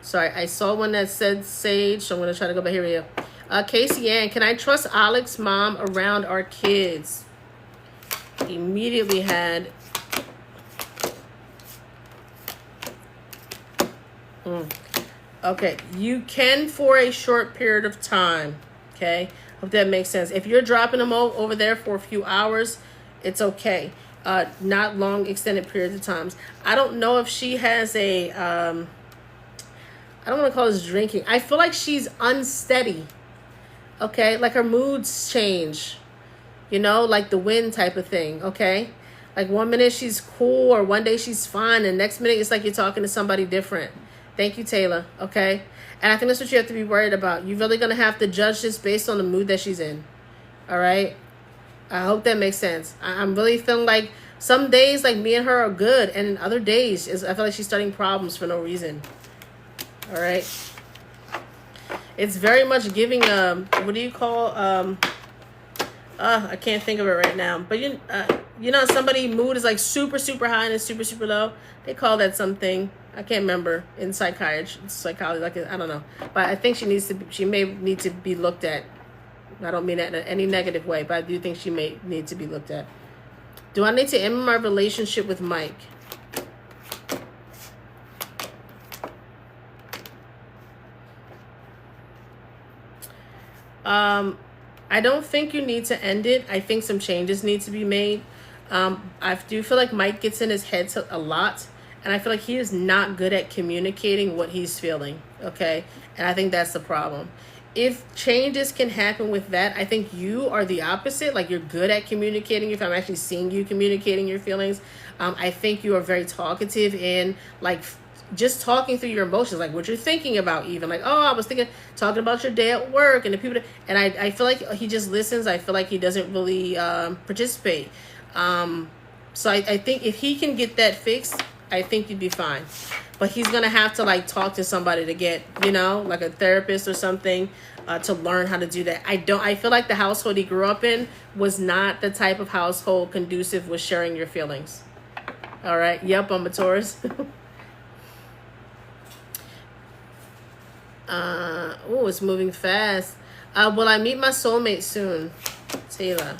Sorry, I saw one that said Sage, so I'm going to try to go back here with you. Casey Ann, can I trust Alex's mom around our kids? Immediately had... Okay, you can for a short period of time, okay? Hope that makes sense. If you're dropping them over there for a few hours, it's okay. not long extended periods of times. I don't know if she has a I don't want to call this drinking. I feel like she's unsteady. Okay, like her moods change, like the wind type of thing. Okay, like one minute she's cool, or one day she's fine, and next minute it's like you're talking to somebody different. Thank you, Taylor. Okay, and I think that's what you have to be worried about. You're really gonna have to judge this based on the mood that she's in. All right, I hope that makes sense. I'm really feeling like some days like me and her are good, and other days I feel like she's starting problems for no reason. All right. It's very much giving what do you call I can't think of it right now. But somebody mood is like super super high and it's super super low. They call that something. I can't remember in psychology. Like I don't know. But I think she may need to be looked at. I don't mean that in any negative way, but I do think she may need to be looked at. Do I need to end my relationship with Mike? I don't think you need to end it. I think some changes need to be made. I do feel like Mike gets in his head a lot, and I feel like he is not good at communicating what he's feeling, okay? And I think that's the problem. If changes can happen with that, I think you are the opposite. Like, you're good at communicating. If I'm actually seeing you communicating your feelings, I think you are very talkative and, like, just talking through your emotions, like what you're thinking about, even like, oh, I was talking about your day at work and the people and I feel like he just listens. I feel like he doesn't really participate. So I think if he can get that fixed, I think you'd be fine. But he's gonna have to like talk to somebody to get, like a therapist or something, to learn how to do that. I feel like the household he grew up in was not the type of household conducive with sharing your feelings. All right. Yep, I'm a Taurus. It's moving fast. Will I meet my soulmate soon? Taylor.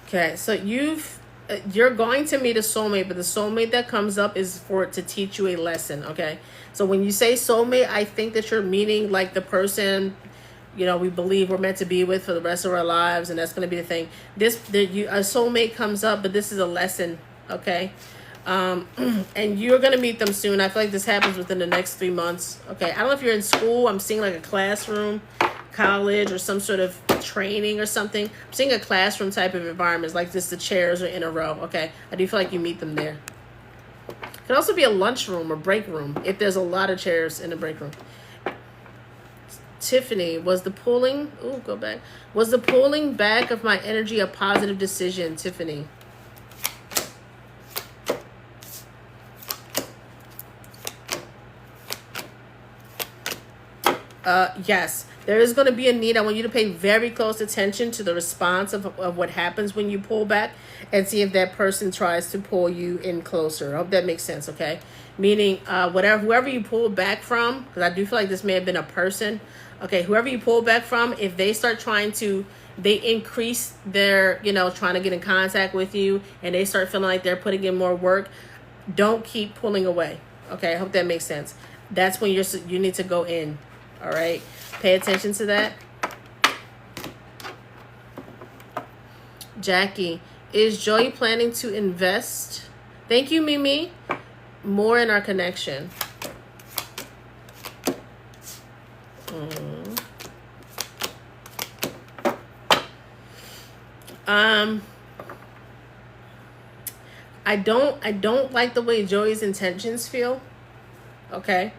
Okay, so you're going to meet a soulmate, but the soulmate that comes up is for it to teach you a lesson, okay? So when you say soulmate, I think that you're meeting like the person we believe we're meant to be with for the rest of our lives, and that's going to be the thing. A soulmate comes up, but this is a lesson, okay? And you're going to meet them soon. I feel like this happens within the next 3 months, okay? I don't know if you're in school. I'm seeing like a classroom, college, or some sort of training or something. I'm seeing a classroom type of environment, like this, the chairs are in a row, okay? I do feel like you meet them there. It could also be a lunchroom or break room if there's a lot of chairs in the break room. Tiffany, was the pulling back of my energy a positive decision, Tiffany? Yes, there is going to be a need. I want you to pay very close attention to the response of what happens when you pull back, and see if that person tries to pull you in closer. I hope that makes sense, okay? Meaning, whoever you pull back from, because I do feel like this may have been a person, okay, whoever you pull back from, if they start they increase their, trying to get in contact with you, and they start feeling like they're putting in more work, don't keep pulling away, okay? I hope that makes sense. That's when you need to go in. All right, pay attention to that. Jackie, is Joey planning to invest? Thank you, Mimi. More in our connection. I don't like the way Joey's intentions feel. Okay.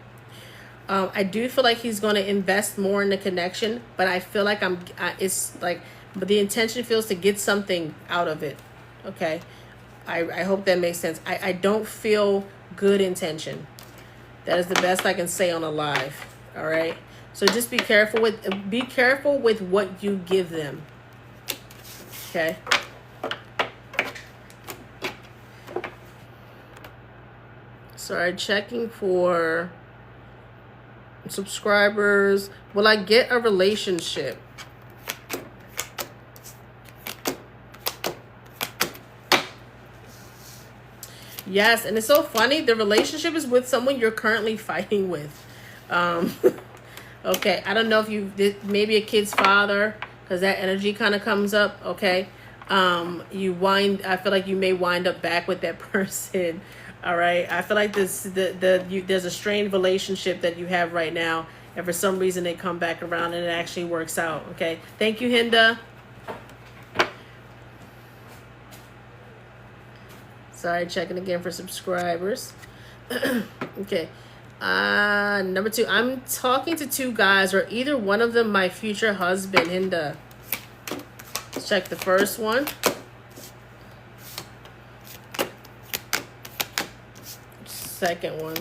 I do feel like he's going to invest more in the connection, but I feel like but the intention feels to get something out of it. Okay. I hope that makes sense. I don't feel good intention. That is the best I can say on a live. All right. So just be careful with what you give them. Okay. Sorry, checking for subscribers. Will I get a relationship? Yes, and it's so funny. The relationship is with someone you're currently fighting with. Okay, I don't know if you maybe a kid's father, because that energy kind of comes up. Okay, I feel like you may wind up back with that person. All right, I feel like there's a strained relationship that you have right now, and for some reason they come back around and it actually works out. Okay, thank you, Hinda. Sorry, checking again for subscribers. Okay. Number 2, I'm talking to 2 guys, or either one of them my future husband, Hinda. Let's check the first one. Second one.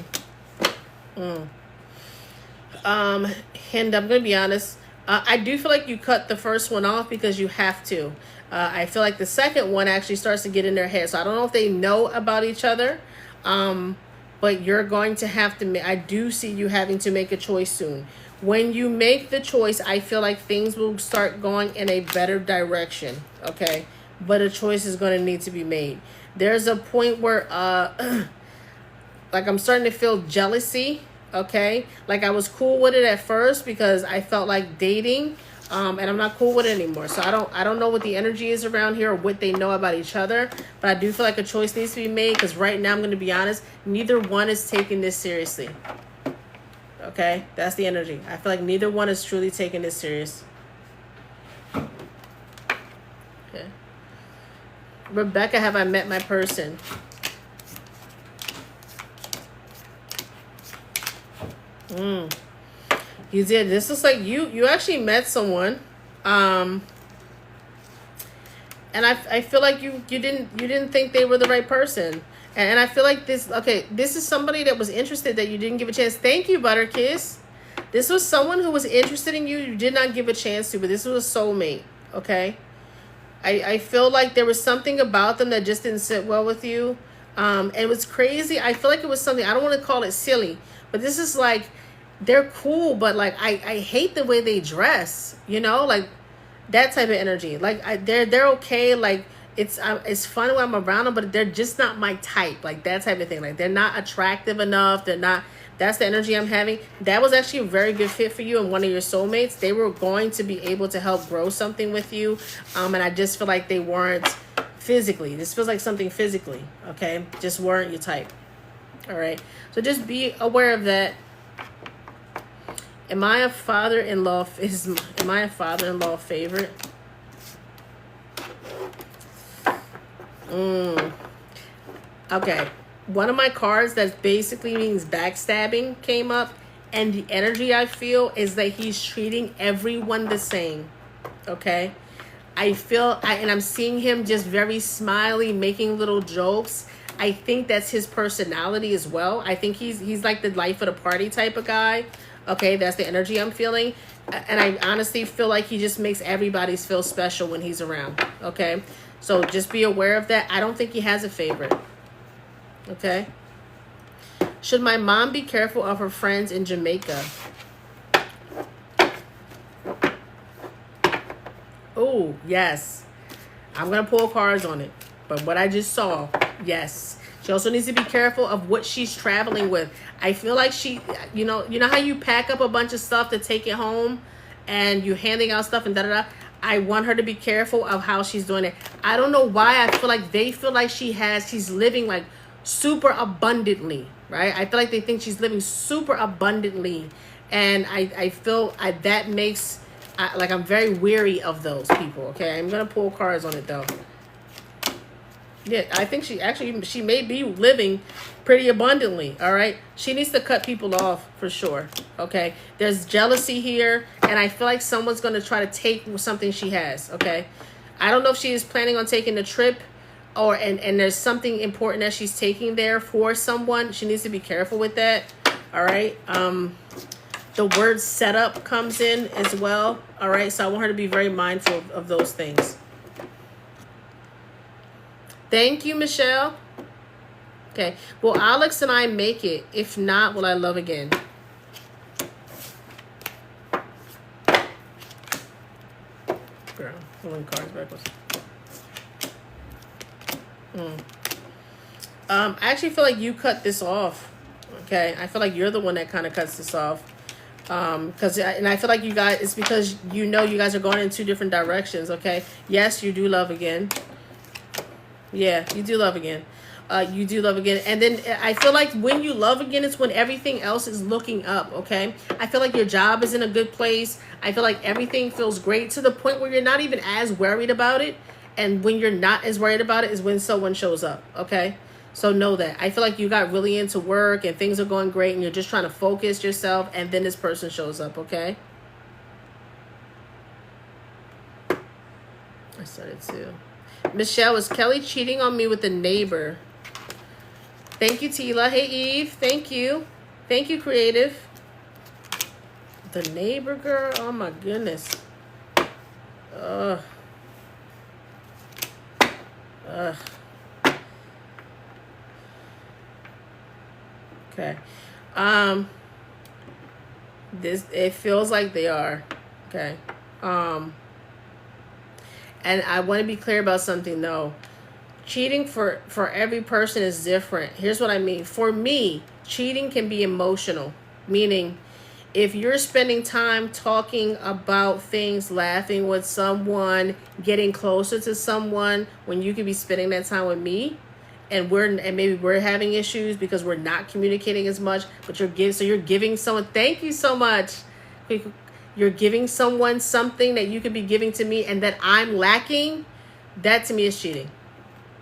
Hinda, I'm gonna be honest. I do feel like you cut the first one off because you have to. I feel like the second one actually starts to get in their head. So I don't know if they know about each other. But you're going to have to, I do see you having to make a choice soon. When you make the choice, I feel like things will start going in a better direction, okay? But a choice is going to need to be made. There's a point where, like I'm starting to feel jealousy, okay? Like I was cool with it at first because I felt like dating, and I'm not cool with it anymore. So I don't know what the energy is around here or what they know about each other, but I do feel like a choice needs to be made because right now I'm going to be honest, neither one is taking this seriously. Okay, that's the energy. I feel like neither one is truly taking this serious. Okay. Rebecca, have I met my person? You did. This is like you actually met someone, and I feel like you didn't think they were the right person, and I feel like this is somebody that was interested that you didn't give a chance. Thank you, Butterkiss. This was someone who was interested in you. You did not give a chance to, but this was a soulmate. Okay, I feel like there was something about them that just didn't sit well with you. And it was crazy. I feel like it was something, I don't want to call it silly, but this is like, they're cool, but like I hate the way they dress, you know, like that type of energy. Like they're okay, like it's fun when I'm around them, but they're just not my type, like that type of thing. Like they're not attractive enough. They're not. That's the energy I'm having. That was actually a very good fit for you and one of your soulmates. They were going to be able to help grow something with you, and I just feel like they weren't physically. This feels like something physically, okay? Just weren't your type. All right. So just be aware of that. Am I a father-in-law favorite? Okay. One of my cards that basically means backstabbing came up, and the energy I feel is that he's treating everyone the same. Okay? And I'm seeing him just very smiley, making little jokes. I think that's his personality as well. I think he's like the life of the party type of guy. Okay, that's the energy I'm feeling. And I honestly feel like he just makes everybody feel special when he's around. Okay, so just be aware of that. I don't think he has a favorite. Okay. Should my mom be careful of her friends in Jamaica? Oh, yes. I'm going to pull cards on it. But what I just saw, yes. She also needs to be careful of what she's traveling with. I feel like she, you know how you pack up a bunch of stuff to take it home and you're handing out stuff and da-da-da? I want her to be careful of how she's doing it. I don't know why I feel like they feel like she's living like super abundantly, right? I feel like they think she's living super abundantly. And I feel that makes, like I'm very weary of those people, okay? I'm going to pull cards on it though. Yeah, I think she may be living pretty abundantly, all right? She needs to cut people off for sure, okay? There's jealousy here, and I feel like someone's going to try to take something she has, okay? I don't know if she is planning on taking the trip and there's something important that she's taking there for someone. She needs to be careful with that, all right? The word setup comes in as well, all right? So I want her to be very mindful of those things. Thank you, Michelle. Okay. Will Alex and I make it? If not, will I love again? Girl, pulling cards backwards. I actually feel like you cut this off. Okay. I feel like you're the one that kind of cuts this off. Because and I feel like you guys, it's because you know you guys are going in two different directions. Okay, yes, you do love again. Yeah, you do love again. You do love again. And then I feel like when you love again, it's when everything else is looking up, okay? I feel like your job is in a good place. I feel like everything feels great to the point where you're not even as worried about it. And when you're not as worried about it is when someone shows up, okay? So know that. I feel like you got really into work and things are going great and you're just trying to focus yourself and then this person shows up, okay? I started to. Michelle, is Kelly cheating on me with the neighbor? Thank you, Tila. Hey, Eve. Thank you. Thank you, Creative. The neighbor girl? Oh, my goodness. Ugh. Ugh. Okay. It feels like they are. Okay. And I want to be clear about something, though. Cheating for every person is different. Here's what I mean. For me, cheating can be emotional, meaning if you're spending time talking about things, laughing with someone, getting closer to someone, when you could be spending that time with me, and maybe we're having issues because we're not communicating as much, but you're giving someone, thank you so much. You're giving someone something that you could be giving to me and that I'm lacking. That to me is cheating.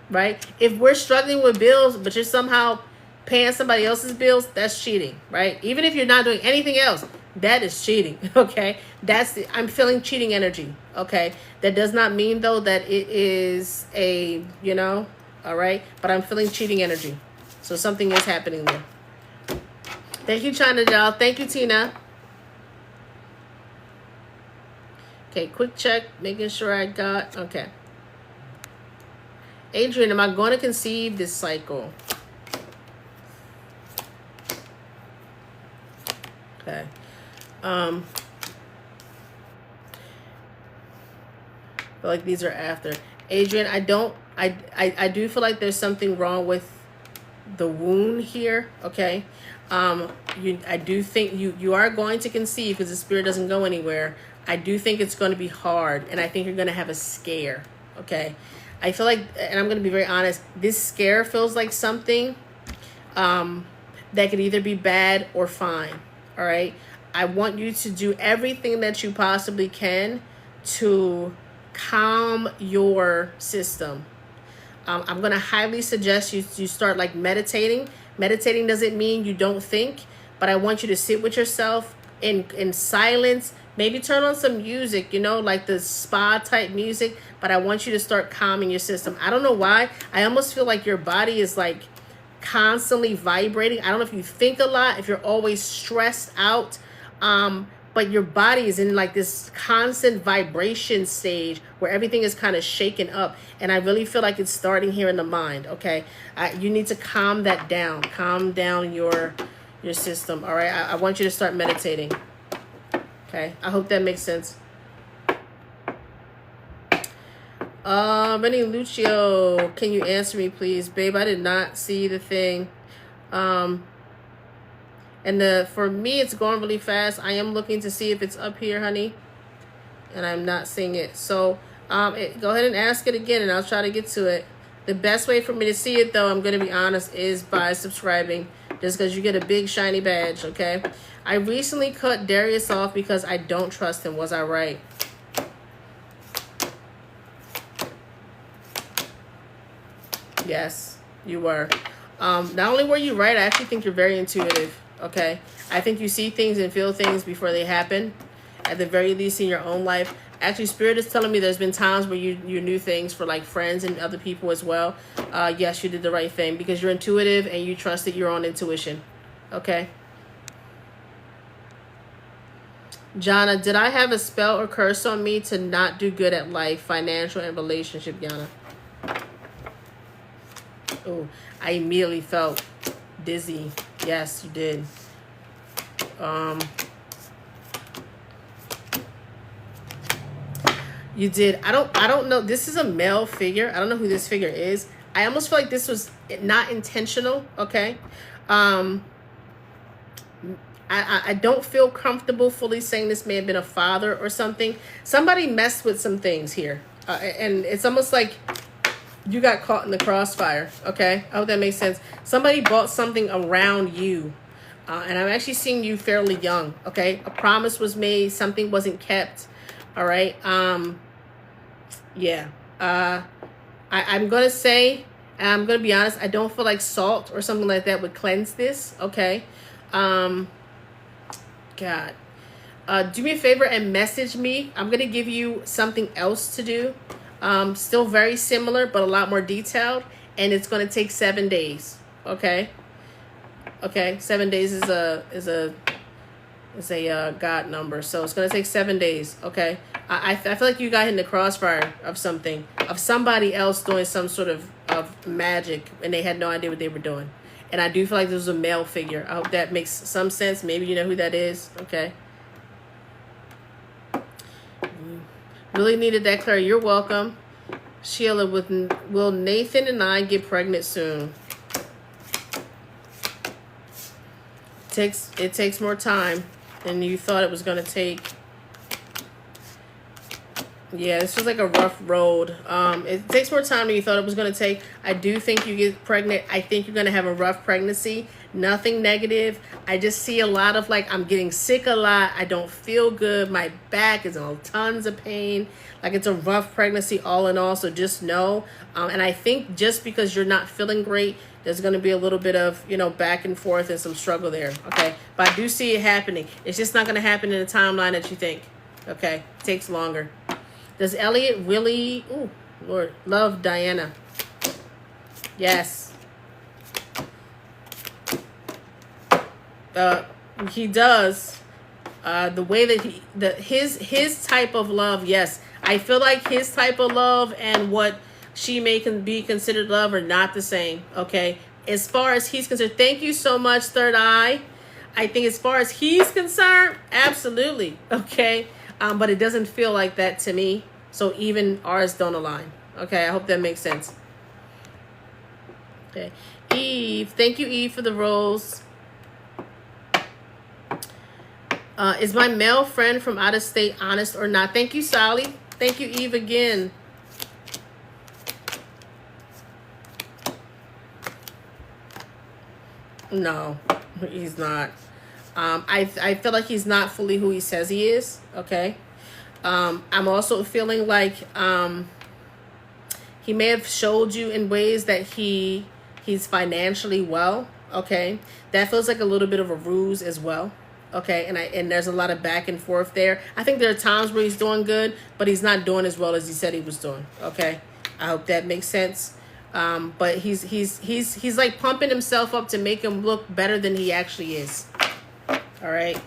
Right? If we're struggling with bills, but you're somehow paying somebody else's bills, that's cheating, right? Even if you're not doing anything else, that is cheating, okay? I'm feeling cheating energy, okay? That does not mean, though, that it is all right? But I'm feeling cheating energy. So something is happening there. Thank you, China Doll. Thank you, Tina. Okay, quick check, making sure I got, okay. Adrian, am I going to conceive this cycle? Okay. I feel like these are after. Adrian, I do feel like there's something wrong with the wound here, okay? I do think you are going to conceive because the spirit doesn't go anywhere. I do think it's going to be hard, and I think you're going to have a scare, okay? I feel like, and I'm going to be very honest, this scare feels like something that could either be bad or fine, all right? I want you to do everything that you possibly can to calm your system. I'm going to highly suggest you start like meditating. Meditating doesn't mean you don't think, but I want you to sit with yourself in silence. Maybe turn on some music, like the spa type music, but I want you to start calming your system. I don't know why. I almost feel like your body is like constantly vibrating. I don't know if you think a lot, if you're always stressed out, but your body is in like this constant vibration stage where everything is kind of shaken up. And I really feel like it's starting here in the mind, okay? You need to calm that down. Calm down your system, all right? I want you to start meditating. Okay, I hope that makes sense. Renny Lucio, can you answer me, please? Babe, I did not see the thing. For me, it's going really fast. I am looking to see if it's up here, honey. And I'm not seeing it. So, go ahead and ask it again, and I'll try to get to it. The best way for me to see it, though, I'm going to be honest, is by subscribing. Just because you get a big, shiny badge, okay? I recently cut Darius off because I don't trust him. Was I right? Yes, you were. Not only were you right, I actually think you're very intuitive, okay? I think you see things and feel things before they happen, at the very least in your own life. Actually, Spirit is telling me there's been times where you knew things for like friends and other people as well. Yes, you did the right thing because you're intuitive and you trusted your own intuition, okay? Jana, did I have a spell or curse on me to not do good at life, financial, and relationship, Jana? Oh, I immediately felt dizzy. Yes, you did. You did. I don't know. This is a male figure. I don't know who this figure is. I almost feel like this was not intentional, okay? I I don't feel comfortable fully saying this may have been a father or something. Somebody messed with some things here. And it's almost like you got caught in the crossfire, okay? I hope that makes sense. Somebody bought something around you. And I'm actually seeing you fairly young, okay? A promise was made, something wasn't kept, all right? Yeah. I'm going to say, and I'm going to be honest, I don't feel like salt or something like that would cleanse this, okay? God. Do me a favor and message me. I'm going to give you something else to do. Still very similar, but a lot more detailed. And it's going to take 7 days, okay? Okay, 7 days is a God number, so it's gonna take 7 days. Okay, I feel like you got hit in the crossfire of something, of somebody else doing some sort of magic, and they had no idea what they were doing. And I do feel like this was a male figure. I hope that makes some sense. Maybe you know who that is. Okay. Really needed that, Claire. You're welcome, Sheila. Will Nathan and I get pregnant soon? It takes more time than you thought it was going to take. Yeah, this was like a rough road. It takes more time than you thought it was going to take. I do think you get pregnant. I think you're going to have a rough pregnancy. Nothing negative. I just see a lot of like, I'm getting sick a lot. I don't feel good. My back is in tons of pain. Like it's a rough pregnancy all in all. So just know. And I think just because you're not feeling great, there's going to be a little bit of, back and forth and some struggle there. Okay. But I do see it happening. It's just not going to happen in the timeline that you think. Okay. It takes longer. Does Elliot really, oh, Lord, love Diana? Yes. He does. The way that his type of love, yes. I feel like his type of love and what she may be considered love are not the same, okay? As far as he's concerned, thank you so much, Third Eye. I think as far as he's concerned, absolutely, okay? But it doesn't feel like that to me. So even ours don't align. Okay, I hope that makes sense. Okay. Eve, thank you, Eve, for the rose. Is my male friend from out of state honest or not? Thank you, Sally. Thank you, Eve, again. No, he's not. I feel like he's not fully who he says he is. Okay. I'm also feeling like he may have showed you in ways that he's financially well. Okay. That feels like a little bit of a ruse as well. Okay. And there's a lot of back and forth there. I think there are times where he's doing good, but he's not doing as well as he said he was doing. Okay. I hope that makes sense. But he's like pumping himself up to make him look better than he actually is. All right.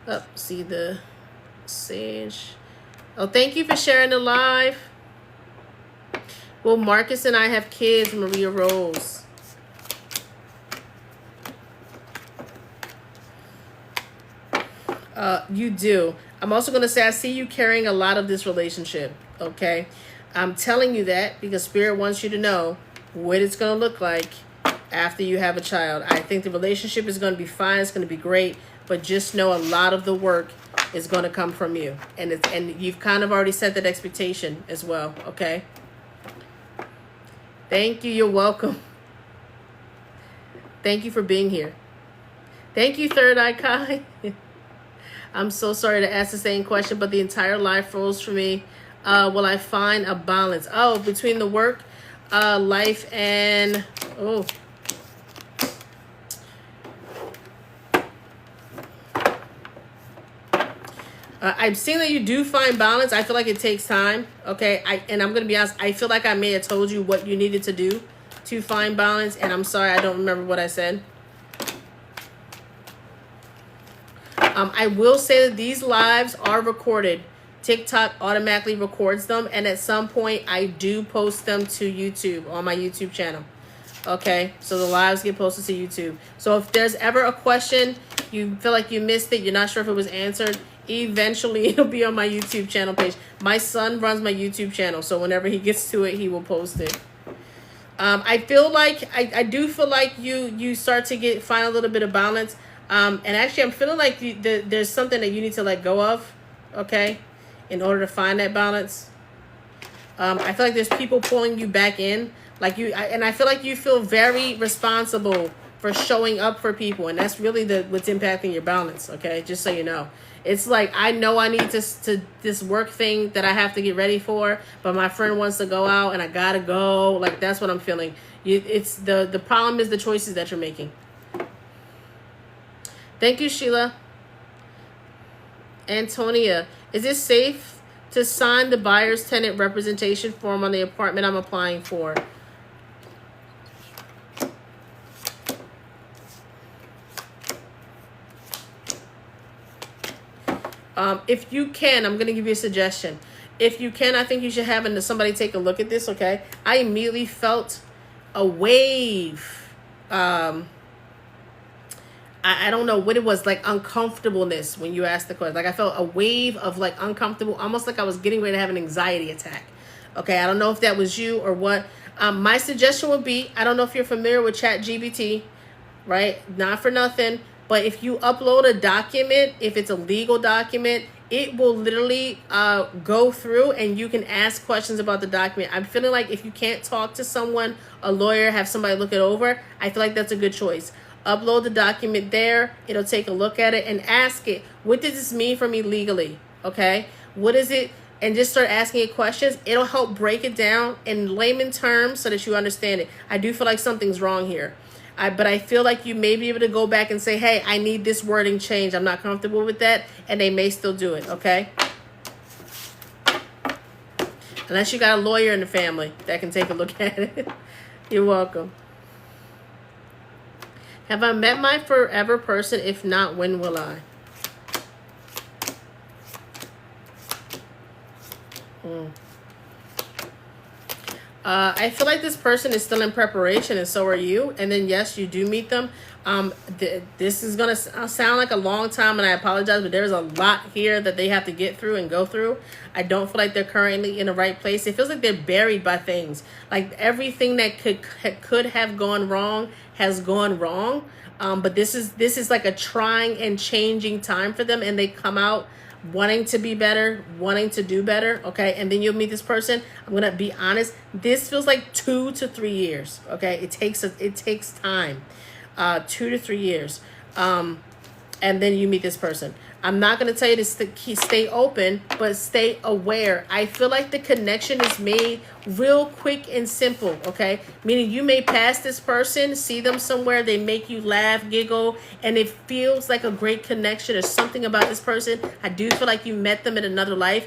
Oh, see the Sage. Oh, thank you for sharing the live. Well, Marcus and I have kids, Maria Rose. You do. I'm also going to say I see you carrying a lot of this relationship, okay? I'm telling you that because Spirit wants you to know what it's going to look like after you have a child. I think the relationship is going to be fine. It's going to be great. But just know a lot of the work is going to come from you. And you've kind of already set that expectation as well, okay? Thank you. You're welcome. Thank you for being here. Thank you, Third Eye Kai. I'm so sorry to ask the same question, but the entire life froze for me. Will I find a balance? Oh, between the work, life, and... Oh. I'm seeing that you do find balance. I feel like it takes time. Okay. And I'm going to be honest. I feel like I may have told you what you needed to do to find balance. And I'm sorry. I don't remember what I said. I will say that these lives are recorded. TikTok automatically records them. And at some point, I do post them to YouTube on my YouTube channel. Okay. So the lives get posted to YouTube. So if there's ever a question, you feel like you missed it, you're not sure if it was answered, eventually it'll be on my YouTube channel page. My son runs my YouTube channel, so whenever he gets to it, he will post it. I feel like I do feel like you start to find a little bit of balance. And actually, I'm feeling like there's something that you need to let go of, okay, in order to find that balance. I feel like there's people pulling you back in, like and I feel like you feel very responsible for showing up for people, and that's really what's impacting your balance. Okay, just so you know, it's like I know I need to this work thing that I have to get ready for, but my friend wants to go out and I gotta go. Like that's what I'm feeling. It's the problem is the choices that you're making. Thank you, Sheila. Antonia, is it safe to sign the buyer's tenant representation form on the apartment I'm applying for? If you can, I'm going to give you a suggestion. If you can, I think you should have somebody take a look at this, okay? I immediately felt a wave. I don't know what it was, like uncomfortableness when you asked the question. Like I felt a wave of like uncomfortable, almost like I was getting ready to have an anxiety attack. Okay, I don't know if that was you or what. My suggestion would be, I don't know if you're familiar with ChatGPT, right? Not for nothing, but if you upload a document, if it's a legal document, it will literally go through and you can ask questions about the document. I'm feeling like if you can't talk to someone, a lawyer, have somebody look it over, I feel like that's a good choice. Upload the document there. It'll take a look at it and ask it, what does this mean for me legally? Okay, what is it? And just start asking it questions. It'll help break it down in layman terms so that you understand it. I do feel like something's wrong here. But I feel like you may be able to go back and say, hey, I need this wording changed. I'm not comfortable with that. And they may still do it, okay? Unless you got a lawyer in the family that can take a look at it. You're welcome. Have I met my forever person? If not, when will I? I feel like this person is still in preparation, and so are you. And then, yes, you do meet them. This is going to sound like a long time, and I apologize, but there's a lot here that they have to get through and go through. I don't feel like they're currently in the right place. It feels like they're buried by things. Like everything that could have gone wrong has gone wrong. But this is like a trying and changing time for them, and they come out wanting to be better, wanting to do better, okay? And then you'll meet this person. I'm gonna be honest, this feels like 2 to 3 years, okay? It takes time, 2 to 3 years, and then you meet this person. I'm not gonna tell you to stay open, but stay aware. I feel like the connection is made real quick and simple, okay? Meaning you may pass this person, see them somewhere, they make you laugh, giggle, and it feels like a great connection. There's something about this person. I do feel like you met them in another life.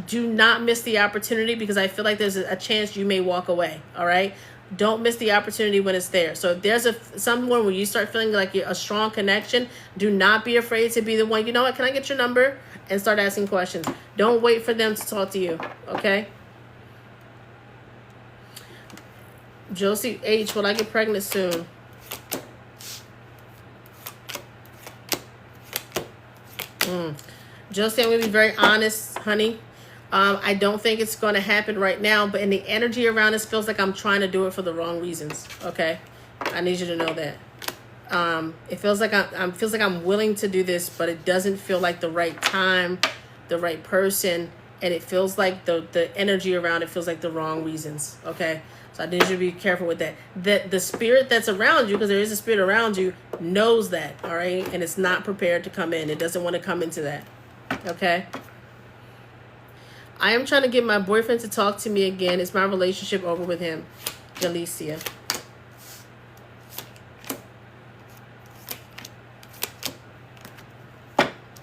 Do not miss the opportunity, because I feel like there's a chance you may walk away, all right? Don't miss the opportunity when it's there. So if there's someone where you start feeling like a strong connection, do not be afraid to be the one, you know what, can I get your number? And start asking questions. Don't wait for them to talk to you, okay? Josie H, will I get pregnant soon? Josie, I'm going to be very honest, honey. I don't think it's going to happen right now, but in the energy around this feels like I'm trying to do it for the wrong reasons, okay? I need you to know that. It feels like I'm willing to do this, but it doesn't feel like the right time, the right person, and it feels like the energy around it feels like the wrong reasons, okay? So I need you to be careful with that. The spirit that's around you, because there is a spirit around you, knows that, all right? And it's not prepared to come in. It doesn't want to come into that, okay? I am trying to get my boyfriend to talk to me again. Is my relationship over with him? Jalicia.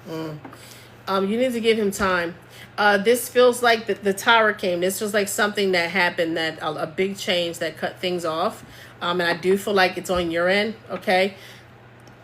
You need to give him time. This feels like the tower came. This was like something that happened, that a big change that cut things off. And I do feel like it's on your end, okay?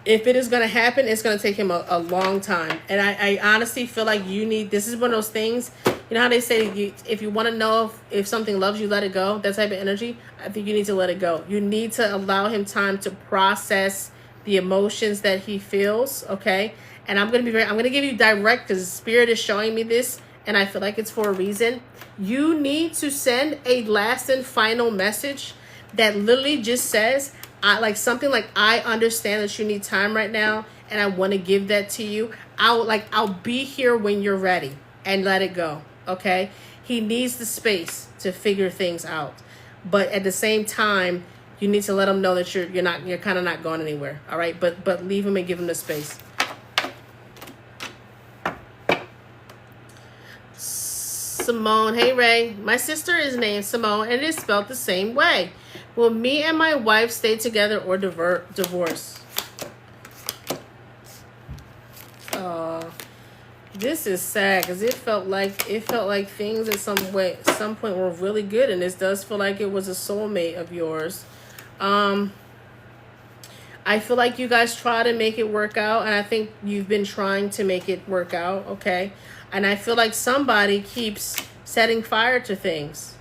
If it is going to happen, it's going to take him a long time. And I honestly feel like this is one of those things, you know how they say, if you want to know if something loves you, let it go, that type of energy, I think you need to let it go. You need to allow him time to process the emotions that he feels, okay? And I'm going to give you direct, because Spirit is showing me this, and I feel like it's for a reason. You need to send a last and final message that literally just says, I understand that you need time right now, and I want to give that to you, I'll be here when you're ready, and let it go. Okay? He needs the space to figure things out. But at the same time, you need to let him know that you're kind of not going anywhere. All right? But leave him and give him the space. Simone, hey Ray, my sister is named Simone and it is spelled the same way. Will me and my wife stay together or divorce? This is sad because it felt like things at some point were really good, and this does feel like it was a soulmate of yours. I feel like you guys try to make it work out, and I think you've been trying to make it work out, okay? And I feel like somebody keeps setting fire to things.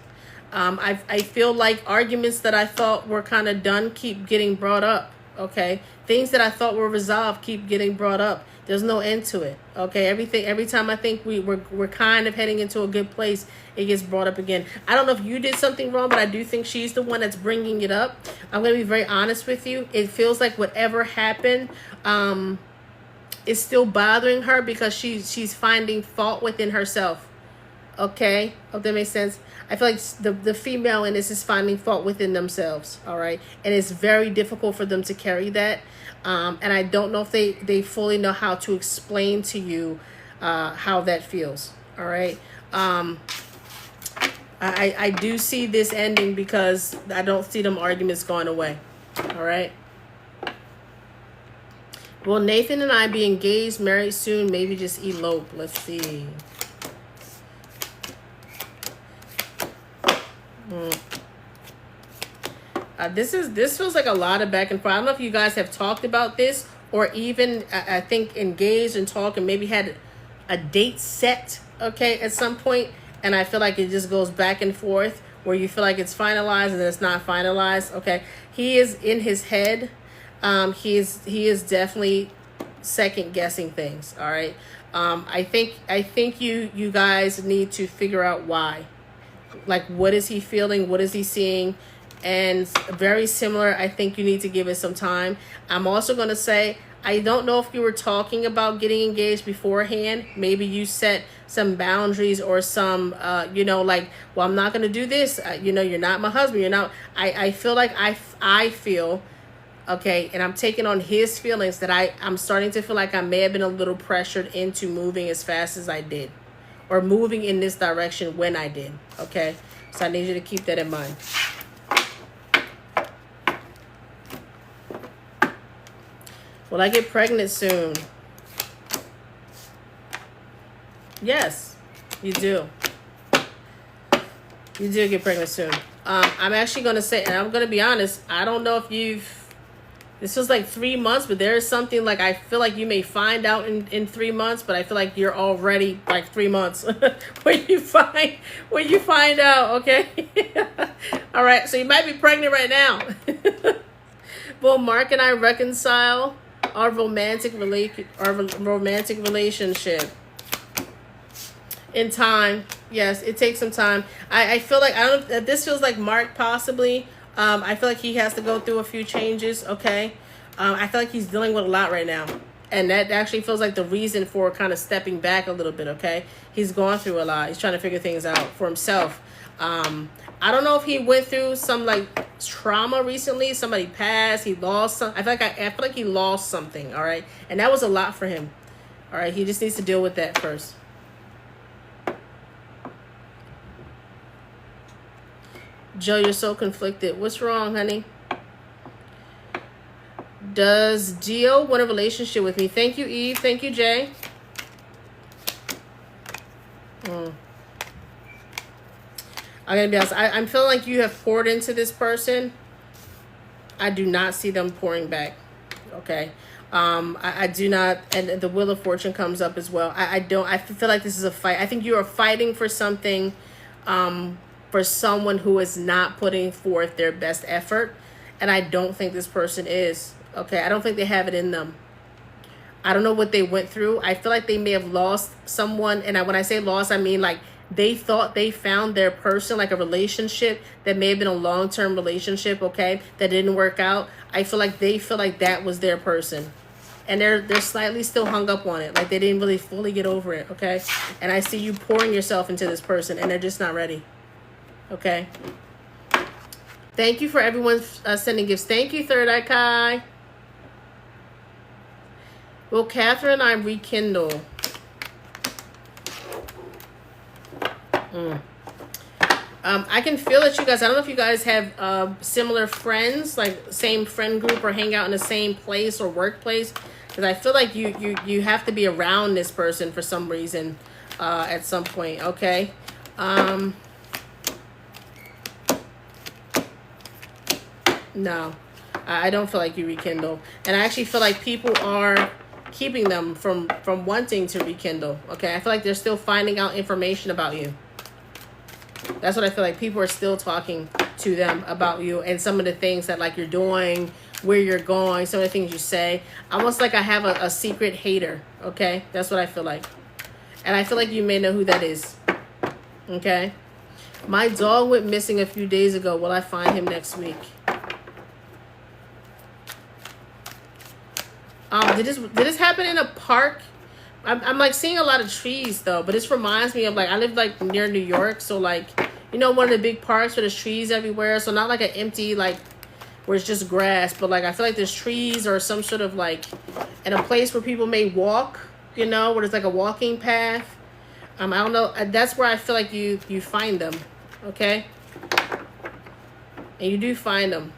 I feel like arguments that I thought were kind of done keep getting brought up, okay? Things that I thought were resolved keep getting brought up. There's no end to it, okay? Every time I think we're kind of heading into a good place, it gets brought up again. I don't know if you did something wrong, but I do think she's the one that's bringing it up. I'm going to be very honest with you. It feels like whatever happened is still bothering her because she's finding fault within herself. Okay? Hope that makes sense. I feel like the female in this is finding fault within themselves. All right? And it's very difficult for them to carry that. And I don't know if they fully know how to explain to you how that feels. All right? I do see this ending because I don't see them arguments going away. All right? Will Nathan and I be engaged, married soon, maybe just elope? Let's see. This feels like a lot of back and forth. I don't know if you guys have talked about this or even I think engaged and talked and maybe had a date set, okay, at some point. And I feel like it just goes back and forth where you feel like it's finalized and then it's not finalized. Okay, he is in his head. He is definitely second guessing things. All right. I think you guys need to figure out why. Like, what is he feeling? What is he seeing? And very similar, I think you need to give it some time. I'm also going to say, I don't know if you were talking about getting engaged beforehand. Maybe you set some boundaries or some, like, well, I'm not going to do this. You're not my husband. You're not. I feel like I feel, okay, and I'm taking on his feelings that I'm starting to feel like I may have been a little pressured into moving as fast as I did or moving in this direction when I did, okay? So I need you to keep that in mind. Will I get pregnant soon? Yes, you do. You do get pregnant soon. I'm actually going to say, and I'm going to be honest, I don't know if this was like 3 months, but there is something like I feel like you may find out in 3 months, but I feel like you're already like 3 months when you find out, okay? All right, so you might be pregnant right now. Will Mark and I reconcile our romantic relationship? In time. Yes, it takes some time. I feel like this feels like Mark possibly. I feel like he has to go through a few changes, okay? I feel like he's dealing with a lot right now. And that actually feels like the reason for kind of stepping back a little bit, okay? He's gone through a lot. He's trying to figure things out for himself. I don't know if he went through some like trauma recently. Somebody passed. He lost some. I feel like he lost something, all right? And that was a lot for him. All right, he just needs to deal with that first. Joe, you're so conflicted. What's wrong, honey? Does Dio want a relationship with me? Thank you, Eve. Thank you, Jay. I'm going to be honest. I'm feeling like you have poured into this person. I do not see them pouring back. Okay. I do not. And the Wheel of Fortune comes up as well. I feel like this is a fight. I think you are fighting for something, for someone who is not putting forth their best effort. And I don't think this person is. Okay, I don't think they have it in them. I don't know what they went through. I feel like they may have lost someone. And when I say lost, I mean like they thought they found their person, like a relationship that may have been a long-term relationship, okay, that didn't work out. I feel like they feel like that was their person. and they're slightly still hung up on it, like they didn't really fully get over it, okay? And I see you pouring yourself into this person, and they're just not ready, okay? Thank you for everyone sending gifts. Thank you, Third Eye Kai. Will Catherine and I rekindle? I can feel it, you guys. I don't know if you guys have similar friends, like same friend group, or hang out in the same place or workplace. Because I feel like you have to be around this person for some reason at some point, okay? No, I don't feel like you rekindle. And I actually feel like people are keeping them from wanting to rekindle, okay? I feel like they're still finding out information about you. That's what I feel like. People are still talking to them about you and some of the things that like you're doing, where you're going, some of the things you say. Almost like I have a secret hater, okay? That's what I feel like. And I feel like you may know who that is, okay? My dog went missing a few days ago. Will I find him next week? Did this happen in a park? I'm like seeing a lot of trees though, but this reminds me of like, I live like near New York, so like, you know, one of the big parks where there's trees everywhere, so not like an empty like where it's just grass, but like I feel like there's trees or some sort of like in a place where people may walk, you know, where there's like a walking path. I don't know, that's where I feel like you find them, okay? And you do find them.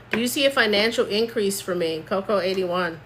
Do you see a financial increase for me? Coco81.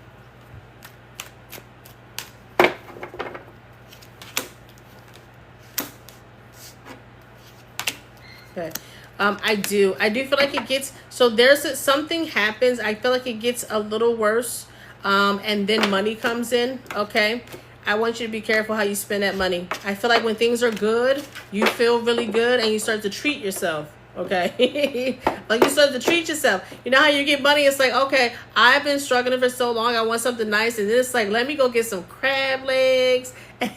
Okay. I do feel like it gets, so there's something happens. I feel like it gets a little worse. And then money comes in. Okay. I want you to be careful how you spend that money. I feel like when things are good, you feel really good and you start to treat yourself. Okay. Like you start to treat yourself. You know how you get money? It's like, okay, I've been struggling for so long. I want something nice. And then it's like, let me go get some crab legs. Okay.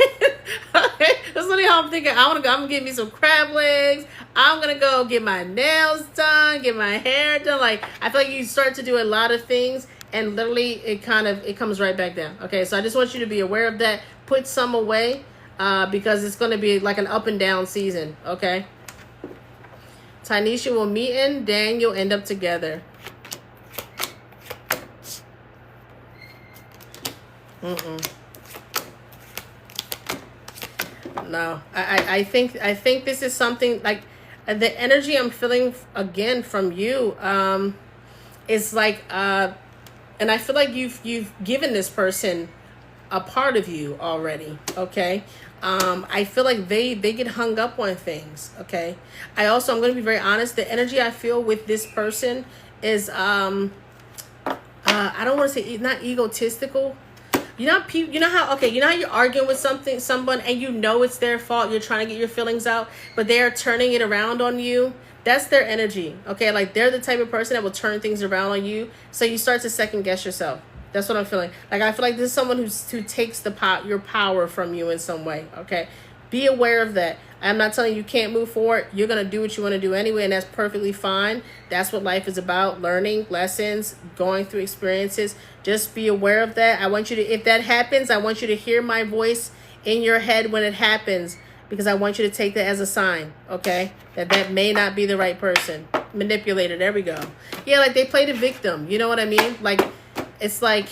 That's literally how I'm thinking. I'm gonna get me some crab legs. I'm gonna go get my nails done, get my hair done. Like, I feel like you start to do a lot of things and literally it comes right back down. Okay. So I just want you to be aware of that. Put some away because it's going to be like an up and down season. Okay. Tanisha will meet and Daniel end up together. No, I think this is something like the energy I'm feeling again from you is like and I feel like you've given this person a part of you already, okay? I feel like they get hung up on things, okay? I'm going to be very honest. The energy I feel with this person is, I don't want to say not egotistical. You know how you're arguing with someone and you know it's their fault. You're trying to get your feelings out, but they're turning it around on you. That's their energy, okay? Like they're the type of person that will turn things around on you. So you start to second guess yourself. That's what I'm feeling. Like I feel like this is someone who takes your power from you in some way. Okay, be aware of that. I'm not telling you can't move forward. You're gonna do what you want to do anyway, and that's perfectly fine. That's what life is about: learning lessons, going through experiences. Just be aware of that. I want you to, if that happens, I want you to hear my voice in your head when it happens, because I want you to take that as a sign. Okay, that may not be the right person. Manipulator. There we go. Yeah, like they play the victim. You know what I mean? Like. It's like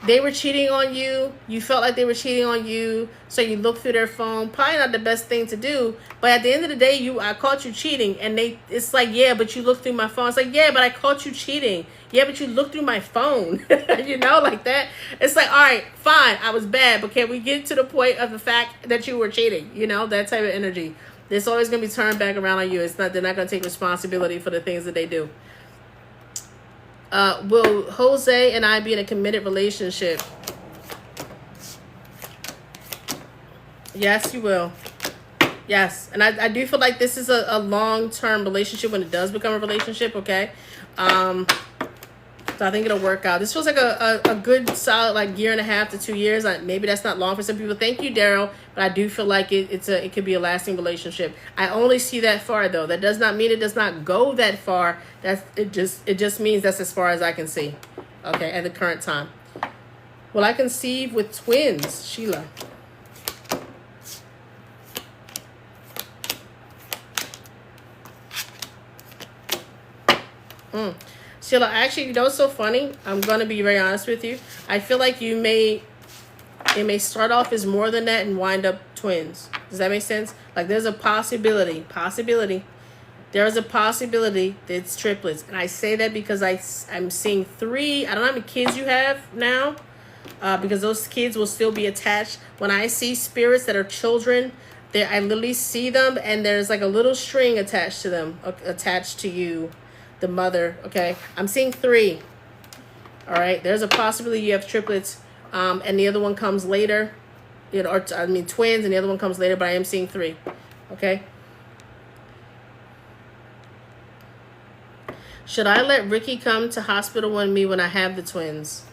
they were cheating on you. You felt like they were cheating on you. So you looked through their phone. Probably not the best thing to do. But at the end of the day, I caught you cheating. And it's like, yeah, but you looked through my phone. It's like, yeah, but I caught you cheating. Yeah, but you looked through my phone. You know, like that. It's like, all right, fine. I was bad. But can we get to the point of the fact that you were cheating? You know, that type of energy. It's always going to be turned back around on you. They're not going to take responsibility for the things that they do. Will Jose and I be in a committed relationship? Yes, you will. Yes. And I do feel like this is a long-term relationship when it does become a relationship, okay? So I think it'll work out. This feels like a good solid like year and a half to 2 years. Maybe that's not long for some people. Thank you, Daryl. But I do feel like it could be a lasting relationship. I only see that far though. That does not mean it does not go that far. It just means that's as far as I can see. Okay, at the current time. Will I conceive with twins, Sheila? Sheila, actually, you know what's so funny? I'm going to be very honest with you. I feel like it may start off as more than that and wind up twins. Does that make sense? Like there's a possibility. There is a possibility that it's triplets. And I say that because I'm seeing 3. I don't know how many kids you have now. Because those kids will still be attached. When I see spirits that are children, I literally see them and there's like a little string attached to them, attached to you, the mother. Okay, I'm seeing 3. All right, there's a possibility you have triplets, and the other one comes later. You know, or twins, and the other one comes later. But I am seeing 3. Okay. Should I let Ricky come to hospital with me when I have the twins?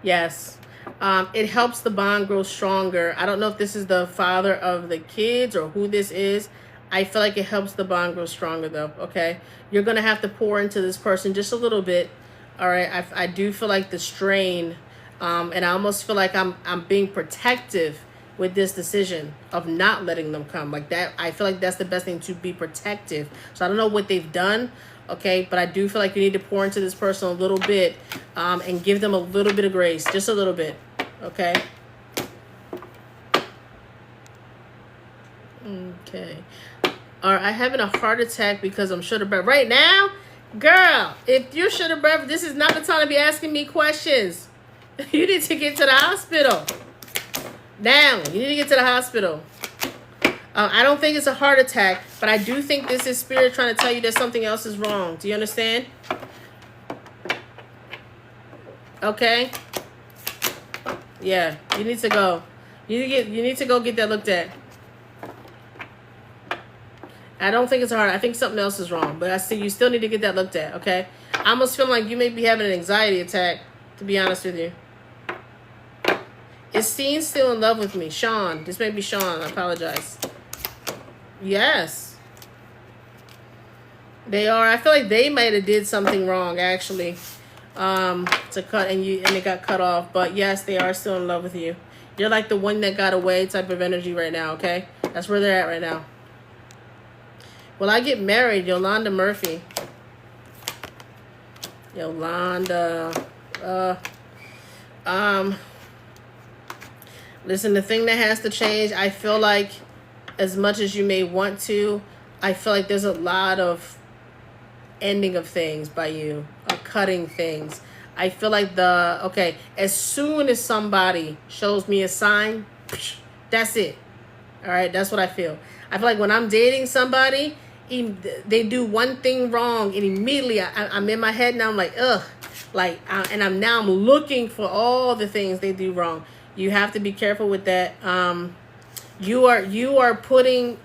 Yes. It helps the bond grow stronger. I don't know if this is the father of the kids or who this is. I feel like it helps the bond grow stronger though. Okay. You're going to have to pour into this person just a little bit. All right. I do feel like the strain, and I almost feel like I'm being protective with this decision of not letting them come like that. I feel like that's the best thing, to be protective. So I don't know what they've done. Okay, but I do feel like you need to pour into this person a little bit, and give them a little bit of grace, just a little bit. Okay. Okay. All right, I'm having a heart attack because I'm short of breath right now. Girl, if you're short of breath, this is not the time to be asking me questions. You need to get to the hospital. Now, you need to get to the hospital. I don't think it's a heart attack, but I do think this is spirit trying to tell you that something else is wrong. Do you understand? Okay. Yeah, you need to go. You need to go get that looked at. I don't think it's a heart. I think something else is wrong, but I see you still need to get that looked at. Okay. I almost feel like you may be having an anxiety attack. To be honest with you. Is Steen still in love with me? Sean. This may be Sean. I apologize. Yes. They are. I feel like they might have did something wrong, actually. To cut, and it got cut off. But yes, they are still in love with you. You're like the one that got away type of energy right now, okay? That's where they're at right now. Will I get married? Yolanda Murphy. Yolanda. Listen, the thing that has to change, I feel like, as much as you may want to, I feel like there's a lot of ending of things by you, or cutting things. I feel like as soon as somebody shows me a sign, that's it. All right, that's what I feel. I feel like when I'm dating somebody, they do one thing wrong, and immediately I'm in my head now. I'm like, ugh, and I'm looking for all the things they do wrong. You have to be careful with that. You are putting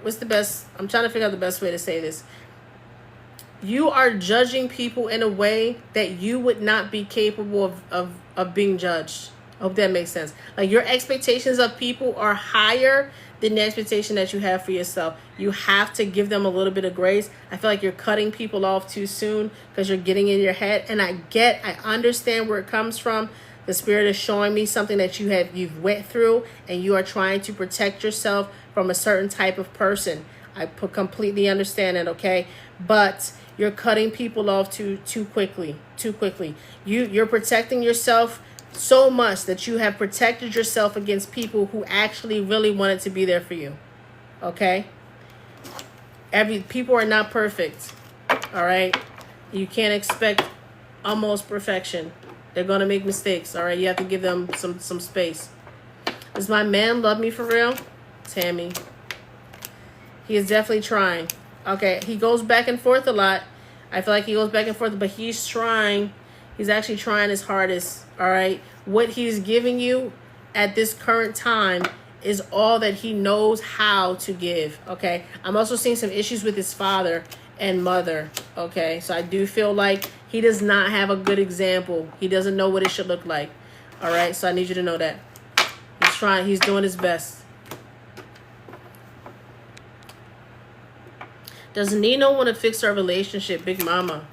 what's the best? I'm trying to figure out the best way to say this. You are judging people in a way that you would not be capable of being judged. I hope that makes sense. Like, your expectations of people are higher than the expectation that you have for yourself. You have to give them a little bit of grace. I feel like you're cutting people off too soon because you're getting in your head. And I understand where it comes from. The spirit is showing me something that you've went through, and you are trying to protect yourself from a certain type of person. I completely understand it, okay? But you're cutting people off too quickly. You're protecting yourself so much that you have protected yourself against people who actually really wanted to be there for you. Okay? People are not perfect. All right? You can't expect almost perfection. They're going to make mistakes. All right? You have to give them some space. Does my man love me for real? Tammy. He is definitely trying. Okay, he goes back and forth a lot. I feel like he goes back and forth, but he's trying. He's actually trying his hardest, all right? What he's giving you at this current time is all that he knows how to give, okay? I'm also seeing some issues with his father and mother, okay? So I do feel like he does not have a good example. He doesn't know what it should look like, all right? So I need you to know that. He's doing his best. Does Nino want to fix our relationship, Big Mama?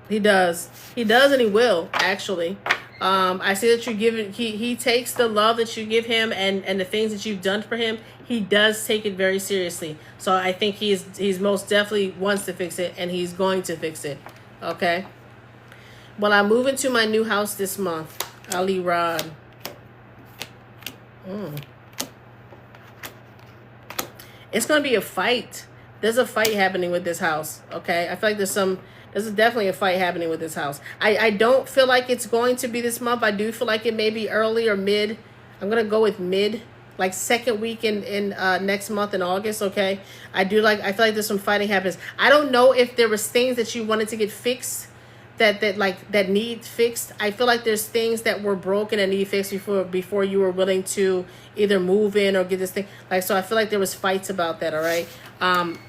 He does. He does, and he will, actually. I see that you give it. He takes the love that you give him and the things that you've done for him. He does take it very seriously. So I think he's most definitely wants to fix it, and he's going to fix it. Okay. Well, I move into my new house this month. Ali Rod. It's going to be a fight. There's a fight happening with this house, okay? I feel like there's definitely a fight happening with this house. I don't feel like it's going to be this month. I do feel like it may be early or mid. I'm going to go with mid, like second week in next month in August, okay? I feel like there's some fighting happens. I don't know if there was things that you wanted to get fixed that need fixed. I feel like there's things that were broken and need fixed before you were willing to either move in or get this thing. So I feel like there was fights about that, all right?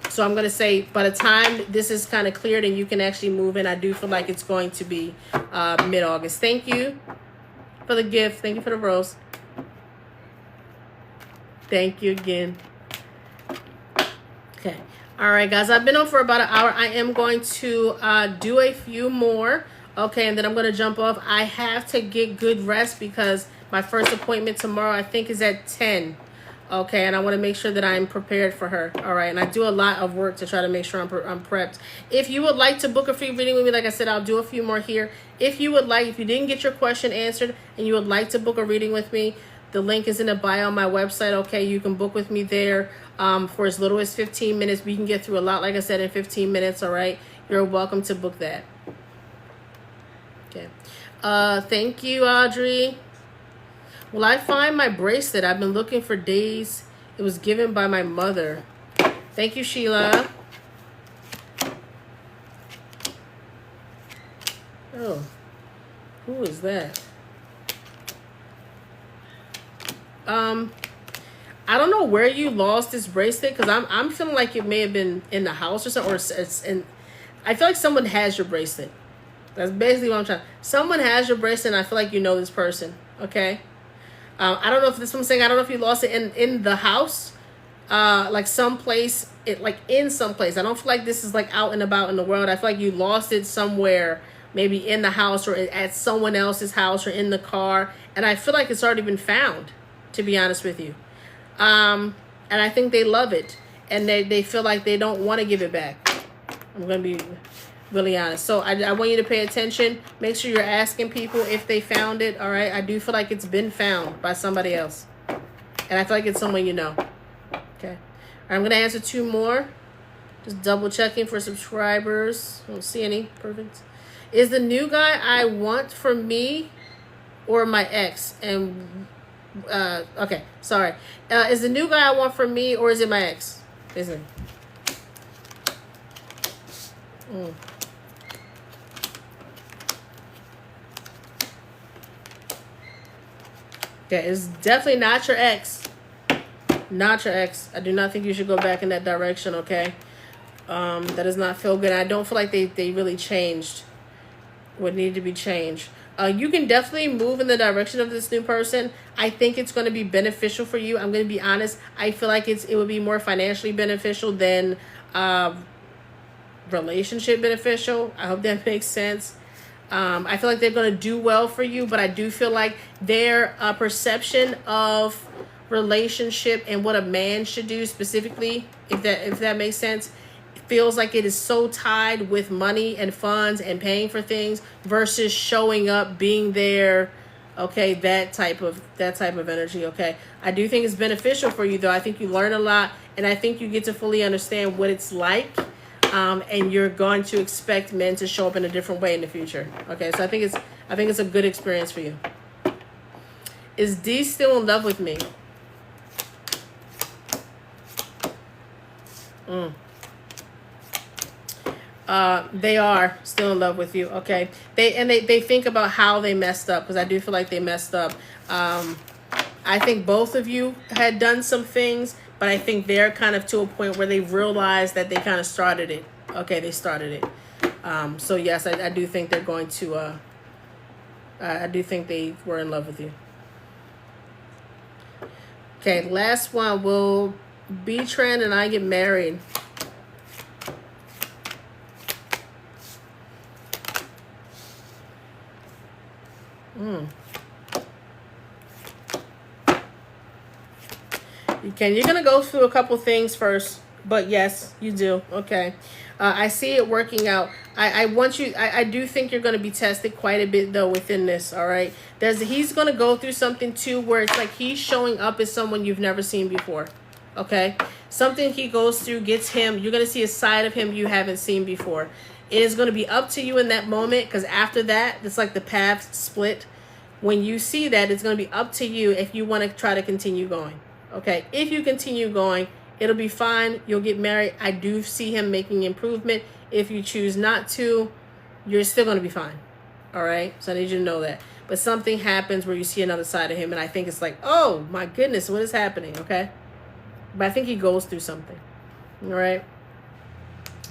So I'm going to say by the time this is kind of cleared and you can actually move in, I do feel like it's going to be mid-August. Thank you for the gift. Thank you for the rose. Thank you again. Okay. All right, guys, I've been on for about an hour. I am going to do a few more, okay, and then I'm going to jump off. I have to get good rest because my first appointment tomorrow, I think, is at 10, okay, and I want to make sure that I'm prepared for her, all right, and I do a lot of work to try to make sure I'm prepped. If you would like to book a free reading with me, like I said, I'll do a few more here. If you didn't get your question answered and you would like to book a reading with me, the link is in the bio on my website, okay? You can book with me there for as little as 15 minutes. We can get through a lot, like I said, in 15 minutes, all right? You're welcome to book that. Okay. Thank you, Audrey. Will I find my bracelet? I've been looking for days. It was given by my mother. Thank you, Sheila. Oh, who is that? I don't know where you lost this bracelet because I'm feeling like it may have been in the house or something, or it's in. I feel like someone has your bracelet. That's basically what I'm trying. Someone has your bracelet, and I feel like you know this person. Okay. I don't know if this is what I'm saying. I don't know if you lost it in the house, like someplace. In some place. I don't feel like this is like out and about in the world. I feel like you lost it somewhere, maybe in the house or at someone else's house or in the car, and I feel like it's already been found. To be honest with you. And I think they love it. And they feel like they don't want to give it back. I'm going to be really honest. So I want you to pay attention. Make sure you're asking people if they found it. All right. I do feel like it's been found by somebody else. And I feel like it's someone you know. Okay. I'm going to answer two more. Just double checking for subscribers. I don't see any. Perfect. Is the new guy I want for me or my ex? And okay, sorry. Is the new guy I want for me or is it my ex? Isn't it? Okay, it's definitely not your ex. Not your ex. I do not think you should go back in that direction, okay? That does not feel good. I don't feel like they really changed what needed to be changed. You can definitely move in the direction of this new person. I think it's going to be beneficial for you. I'm going to be honest. I feel like it would be more financially beneficial than relationship beneficial. I hope that makes sense. I feel like they're going to do well for you, but I do feel like their perception of relationship and what a man should do specifically, if that makes sense, feels like it is so tied with money and funds and paying for things versus showing up, being there, okay, that type of energy, okay. I do think it's beneficial for you though. I think you learn a lot and I think you get to fully understand what it's like, and you're going to expect men to show up in a different way in the future, okay. So I think it's a good experience for you. Is D still in love with me? They are still in love with you. Okay. They think about how they messed up, because I do feel like they messed up. I think both of you had done some things, but I think they're kind of to a point where they realize that they kind of started it. Okay, they started it. So yes, I do think they're going to. I do think they were in love with you. Okay, last one. Will B-Trend and I get married? You're gonna go through a couple things first, but yes, you do. Okay, I see it working out. I want you. I do think you're gonna be tested quite a bit though within this. All right, he's gonna go through something too where it's like he's showing up as someone you've never seen before. Okay, something he goes through gets him. You're gonna see a side of him you haven't seen before. It is gonna be up to you in that moment, because after that, it's like the paths split. When you see that, it's gonna be up to you if you want to try to continue going. Okay, if you continue going, it'll be fine. You'll get married. I do see him making improvement. If you choose not to, you're still going to be fine. All right, so I need you to know that. But something happens where you see another side of him, and I think it's like, oh my goodness, what is happening? Okay, but I think he goes through something. All right,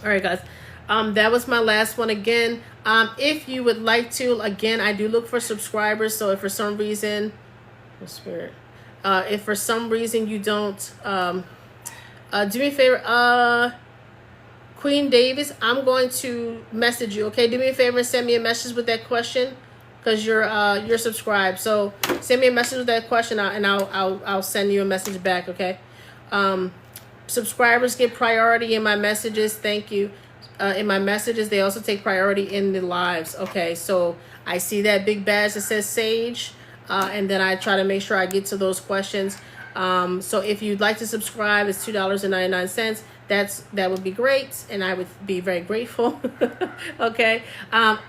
guys. That was my last one. Again, if you would like to, again, I do look for subscribers. So if for some reason, the spirit. If for some reason you don't, do me a favor, Queen Davis, I'm going to message you. Okay, do me a favor and send me a message with that question, because you're subscribed. So send me a message with that question, and I'll send you a message back. Okay, subscribers get priority in my messages. Thank you. In my messages, they also take priority in the lives. Okay, so I see that big badge that says Sage. And then I try to make sure I get to those questions. So if you'd like to subscribe, it's $2.99. That would be great, and I would be very grateful. Okay.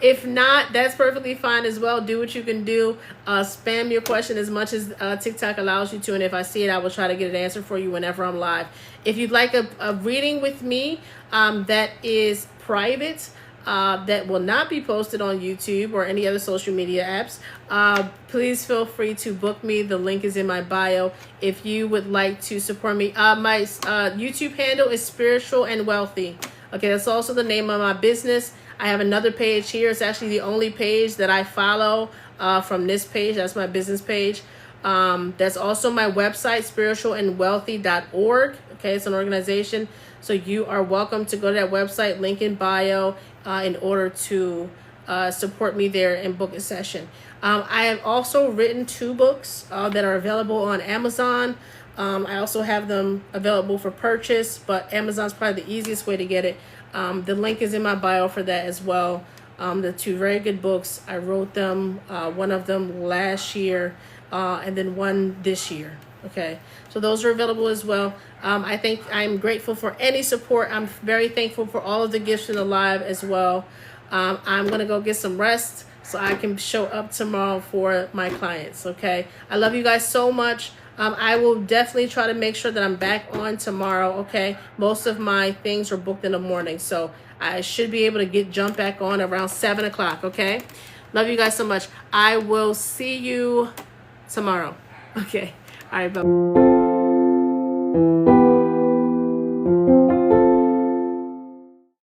If not, that's perfectly fine as well. Do what you can do. Spam your question as much as TikTok allows you to, and if I see it, I will try to get an answer for you whenever I'm live. If you'd like a reading with me, that is private. That will not be posted on YouTube or any other social media apps, please feel free to book me. The link is in my bio. If you would like to support me, my YouTube handle is Spiritual and Wealthy. Okay, that's also the name of my business. I have another page here. It's actually the only page that I follow from this page. That's my business page. That's also my website, spiritualandwealthy.org. Okay, it's an organization. So you are welcome to go to that website, link in bio, in order to support me there and book a session. I have also written 2 books that are available on Amazon. I also have them available for purchase, but Amazon's probably the easiest way to get it. The link is in my bio for that as well. The 2 very good books. I wrote them, one of them last year, and then one this year. Okay, so those are available as well. I think I'm grateful for any support. I'm very thankful for all of the gifts in the live as well. I'm going to go get some rest so I can show up tomorrow for my clients. Okay, I love you guys so much. I will definitely try to make sure that I'm back on tomorrow. Okay, most of my things are booked in the morning, so I should be able to jump back on around 7 o'clock. Okay, love you guys so much. I will see you tomorrow. Okay, all right, bye.